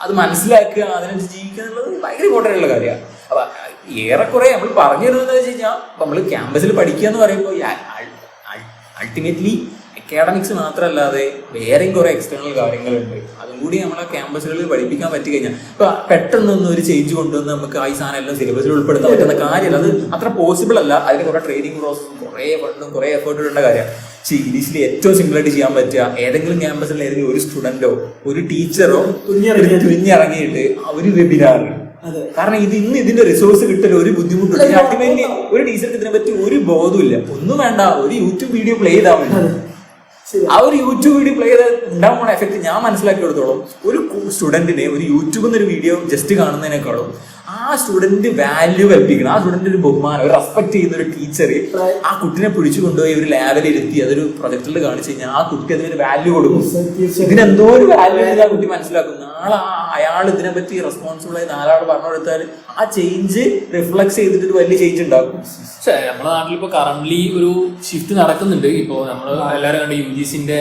അത് മനസ്സിലാക്കുക, അതിനനുസരിച്ച് ജീവിക്കുക എന്നുള്ളത് ഭയങ്കര ഇമ്പോർട്ടൻ്റ് ഉള്ള കാര്യമാണ്. അപ്പൊ ഏറെക്കുറെ നമ്മൾ പറഞ്ഞു തരുന്നത് വെച്ച് കഴിഞ്ഞാൽ നമ്മൾ ക്യാമ്പസിൽ പഠിക്കുക എന്ന് പറയുമ്പോൾ അൾട്ടിമേറ്റ്ലി അക്കാഡമിക്സ് മാത്രമല്ലാതെ വേറെയും കുറെ എക്സ്റ്റേണൽ കാര്യങ്ങളുണ്ട്. അതും കൂടി നമ്മളെ ക്യാമ്പസുകളിൽ പഠിപ്പിക്കാൻ പറ്റി കഴിഞ്ഞാൽ ഇപ്പൊ പെട്ടെന്നൊന്നും ഒരു ചേഞ്ച് കൊണ്ടുവന്ന് നമുക്ക് ആ സാധനം എല്ലാം സിലബസിൽ ഉൾപ്പെടുത്താൻ പറ്റുന്ന കാര്യമല്ല. അത് അത്ര പോസിബിൾ അല്ല. അതിന് കുറെ ട്രെയിനിങ് പ്രോസസ്സും കുറെ ഫണ്ടും കുറെ എഫേർട്ടും ഇടേണ്ട കാര്യമാണ്. സീരീസിൽ ഏറ്റവും സിമ്പിൾ ആയിട്ട് ചെയ്യാൻ പറ്റുക ഏതെങ്കിലും ക്യാമ്പസിൽ ഏതെങ്കിലും ഒരു സ്റ്റുഡന്റോ ഒരു ടീച്ചറോ തുനിഞ്ഞിറങ്ങിയിട്ട് ഒരു വെബിനാർ. കാരണം ഇതിന്റെ റിസോഴ്സ് കിട്ടൽ ഒരു ബുദ്ധിമുട്ടില്ല. അൾട്ടിമേറ്റ്ലി ഒരു ടീച്ചർക്ക് ഇതിനെ പറ്റി ഒരു ബോധമില്ല, ഒന്നും വേണ്ട, ഒരു യൂട്യൂബ് വീഡിയോ പ്ലേ ചെയ്താൽ മതി. ആ ഒരു യൂട്യൂബ് വീഡിയോ പ്ലേ ചെയ്താൽ ഉണ്ടാവുന്ന എഫക്ട് ഞാൻ മനസ്സിലാക്കിയെടുത്തോളം ഒരു സ്റ്റുഡന്റിനെ ഒരു യൂട്യൂബിൽ നിന്ന് ഒരു വീഡിയോ ജസ്റ്റ് കാണുന്നതിനേക്കാളും ആ സ്റ്റുഡന്റ് വാല്യൂ കൽപ്പിക്കണം, ആ സ്റ്റുഡന്റ് ഒരു ബഹുമാനം, ഒരു റെസ്പെക്ട് ചെയ്യുന്ന ഒരു ടീച്ചർ ആ കുട്ടിനെ പിടിച്ചു കൊണ്ടുപോയി ഒരു ലാബിൽ ഇരുത്തി അതൊരു പ്രൊജക്ടറിൽ കാണിച്ചു കഴിഞ്ഞാൽ ആ കുട്ടി അതിനൊരു വാല്യൂ കൊടുക്കും. ഇതിനെന്തോ ഒരു വാല്യൂ ആ കുട്ടി മനസ്സിലാക്കും. നാളെ ആ അയാൾ ഇതിനെപ്പറ്റി റെസ്പോൺസിബിൾ ആയി 4 ആൾ പറഞ്ഞു കൊടുത്താൽ ആ ചേഞ്ച് റിഫ്ലക്സ് ചെയ്തിട്ട് ഒരു വലിയ ചേഞ്ച് ഉണ്ടാക്കും. പക്ഷേ നമ്മുടെ നാട്ടിൽ ഇപ്പൊ കറന്റ്ലി ഒരു ഷിഫ്റ്റ് നടക്കുന്നുണ്ട്. ഇപ്പൊ നമ്മൾ എല്ലാവരും കണ്ട് UGCന്റെ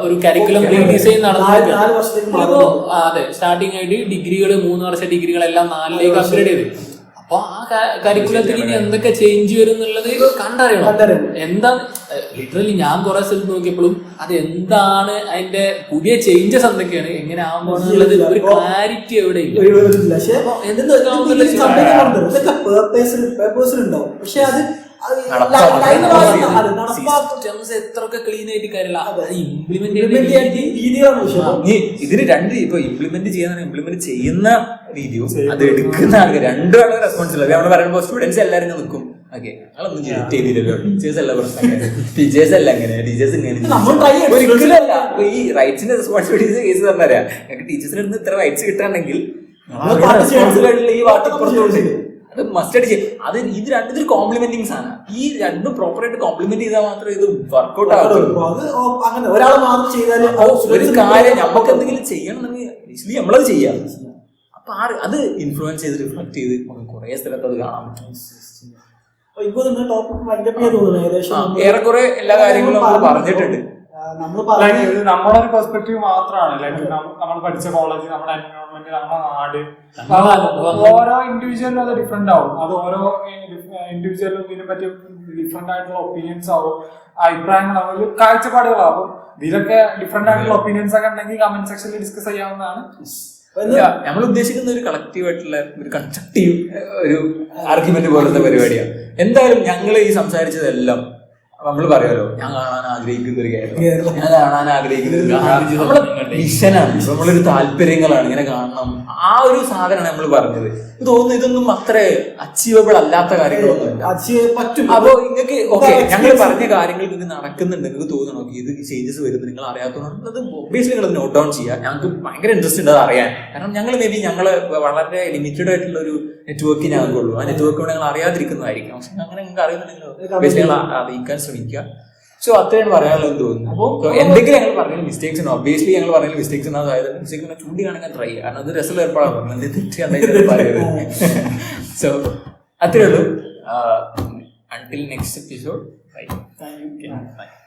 ഒരു കരിക്കുലം റീഡിസൈൻ നടന്നിട്ട് അതെ സ്റ്റാർട്ടിങ് ആയിട്ട് ഡിഗ്രികൾ 3 വർഷ ഡിഗ്രികളെല്ലാം 4ലേക്ക് അപ്ഗ്രേഡ് ചെയ്ത്. അപ്പൊ ആ കരിക്കുലത്തിൽ ഇനി എന്തൊക്കെ ചേഞ്ച് വരും എന്നുള്ളത് കണ്ടറിയണം. എന്താ ലിറ്ററലി ഞാൻ കുറെ സ്ഥലത്ത് നോക്കിയപ്പോഴും അത് എന്താണ് അതിന്റെ പുതിയ ചേഞ്ചസ് എന്തൊക്കെയാണ് എങ്ങനെ ആവുമ്പോഴുള്ളത് ഒരു ക്ലാരിറ്റി എവിടെയില്ല. പക്ഷെ അത് എത്രയൊക്കെ ക്ലീൻ ആയിട്ട് കാര്യമില്ല, ഇംപ്ലിമെന്റ് രീതിയാണ്. ഇതിന് രണ്ട് ഇപ്പൊ ഇംപ്ലിമെന്റ് ചെയ്യുന്ന രീതിയും അത് എടുക്കുന്ന ആൾക്ക് രണ്ടുമാണ് റെസ്പോൺസിബിൾ. നമ്മൾ പറയുമ്പോൾ സ്റ്റുഡൻസ് എല്ലാവരും നിൽക്കും, ഓക്കെ ഞങ്ങളൊന്നും ചെയ്തില്ലല്ലോ, ടീച്ചേഴ്സ് അല്ല പ്രശ്നം, ടീച്ചേഴ്സ് അല്ല അങ്ങനെ, ടീച്ചേഴ്സ് ഇങ്ങനെ ഒരിക്കലും അല്ല. ഈ റൈറ്റ്സിന്റെ റെസ്പോൺസിബിലിറ്റീസ് കേസ് പറഞ്ഞാൽ ഞങ്ങൾക്ക് ടീച്ചേഴ്സിന് അടുത്ത് ഇത്ര റൈറ്റ്സ് കിട്ടുകയാണെങ്കിൽ റെസ്പോൺസിബിൾ ആയിട്ടുള്ള ഈ വാർത്ത ഇപ്പുറത്തുണ്ട്. അത് മസ്റ്റ് ചെയ്യും. അത് ഇത് രണ്ടും കോംപ്ലിമെന്റിങ് സാധനം. ഈ രണ്ടും പ്രോപ്പറായിട്ട് കോംപ്ലിമെന്റ് ചെയ്താൽ മാത്രമേ ഇത് വർക്ക്ഔട്ട് ആവുള്ളൂ. ഒരു കാര്യം നമുക്ക് എന്തെങ്കിലും ചെയ്യണമെന്നുണ്ടെങ്കിൽ ആക്ച്വലി നമ്മളത് ചെയ്യാം. അപ്പൊ അത് ഇൻഫ്ലുവൻസ് ചെയ്ത് റിഫ്ലക്ട് ചെയ്ത് നമുക്ക് കുറെ സ്ഥലത്ത് അത് കാണാൻ പറ്റും. ഏറെക്കുറെ എല്ലാ കാര്യങ്ങളും നമ്മൾ പറഞ്ഞിട്ടുണ്ട്. നമ്മളൊരു പെർസ്പെക്റ്റീവ് മാത്രമാണ്. ലൈക്ക് നമ്മൾ പഠിച്ച കോളേജ്, നമ്മുടെ എൻവയോൺമെന്റ്, നമ്മുടെ നാട്, ഓരോ ഇൻഡിവിജ്വലിനും അത് ഡിഫറെന്റ് ആവും. അത് ഓരോ ഇൻഡിവിജ്വലിനും ഇതിനെ പറ്റി ഡിഫറെന്റ് ആയിട്ടുള്ള ഒപ്പീനിയൻസ് ആവും, അഭിപ്രായങ്ങളാവും, കാഴ്ചപ്പാടുകളാവും. ഇതിലൊക്കെ ഡിഫറെന്റ് ആയിട്ടുള്ള ഒപ്പീനിയൻസ് ഒക്കെ ഉണ്ടെങ്കിൽ കമന്റ് സെക്ഷനിൽ ഡിസ്കസ് ചെയ്യാവുന്നതാണ്. നമ്മൾ ഉദ്ദേശിക്കുന്ന ഒരു കളക്റ്റീവ് ആയിട്ടുള്ള ഒരു കൺസ്ട്രക്റ്റീവ് ഒരു ആർഗ്യുമെന്റ് പോലത്തെ പരിപാടിയാണ്. എന്തായാലും ഞങ്ങൾ ഈ സംസാരിച്ചതെല്ലാം നമ്മൾ പറയാലോ, ഞാൻ കാണാൻ ആഗ്രഹിക്കുന്ന ഒരു കേരളം, ഞാൻ കാണാൻ ആഗ്രഹിക്കുന്ന നമ്മളെ വിഷനാണ്, നമ്മളൊരു താല്പര്യങ്ങളാണ്, ഇങ്ങനെ കാണണം. ആ ഒരു സാധനമാണ് നമ്മൾ പറഞ്ഞത്. തോന്നുന്നു ഇതൊന്നും അത്ര അച്ചീവബിൾ അല്ലാത്ത കാര്യങ്ങളൊന്നും അപ്പൊ നിങ്ങൾക്ക് ഓക്കെ ഞങ്ങൾ പറഞ്ഞ കാര്യങ്ങൾ നിങ്ങൾക്ക് നടക്കുന്നുണ്ട്, നിങ്ങൾക്ക് തോന്നണം ഓക്കെ ഇത് ചേഞ്ചസ് വരുന്നത് നിങ്ങൾ അറിയാത്തതുകൊണ്ട് അത് ഒബ്വിയസ്ലി നിങ്ങൾ നോട്ട് ഡൗൺ ചെയ്യുക. ഞങ്ങൾക്ക് ഭയങ്കര ഇൻട്രസ്റ്റ് ഉണ്ട് അത് അറിയാൻ. കാരണം ഞങ്ങൾ മേ ബി ഞങ്ങൾ വളരെ ലിമിറ്റഡ് ആയിട്ടുള്ള ഒരു നെറ്റ്വർക്ക് ഞങ്ങൾക്കുള്ളൂ. ആ നെറ്റ്വർക്ക് ഞങ്ങൾ അറിയാതിരിക്കുന്നതായിരിക്കും. പക്ഷെ അങ്ങനെ നിങ്ങൾക്ക് അറിയുന്നുണ്ടെങ്കിൽ അറിയിക്കാൻ ശ്രമിക്കുക. സോ അത്രയാണ് പറയാനുള്ളത് തോന്നുന്നു. അപ്പോൾ എന്തെങ്കിലും ഞങ്ങൾ പറഞ്ഞ മിസ്റ്റേക്സ് ഉണ്ടോ, ഒബ്വിയസ്ലി ഞങ്ങൾ പറഞ്ഞ മിസ്റ്റേക്സ് ഉണ്ടോ, അതായത് മിസ്റ്റേക്സ് ചൂണ്ടിക്കാണെങ്കിൽ ട്രൈ ചെയ്യുക. കാരണം അത് രസം ഏർപ്പാടാണ് പറഞ്ഞത് തെറ്റ് പറയുന്നത്. സോ അത്രേ ഉള്ളൂ. Until next episode, bye. Thank you.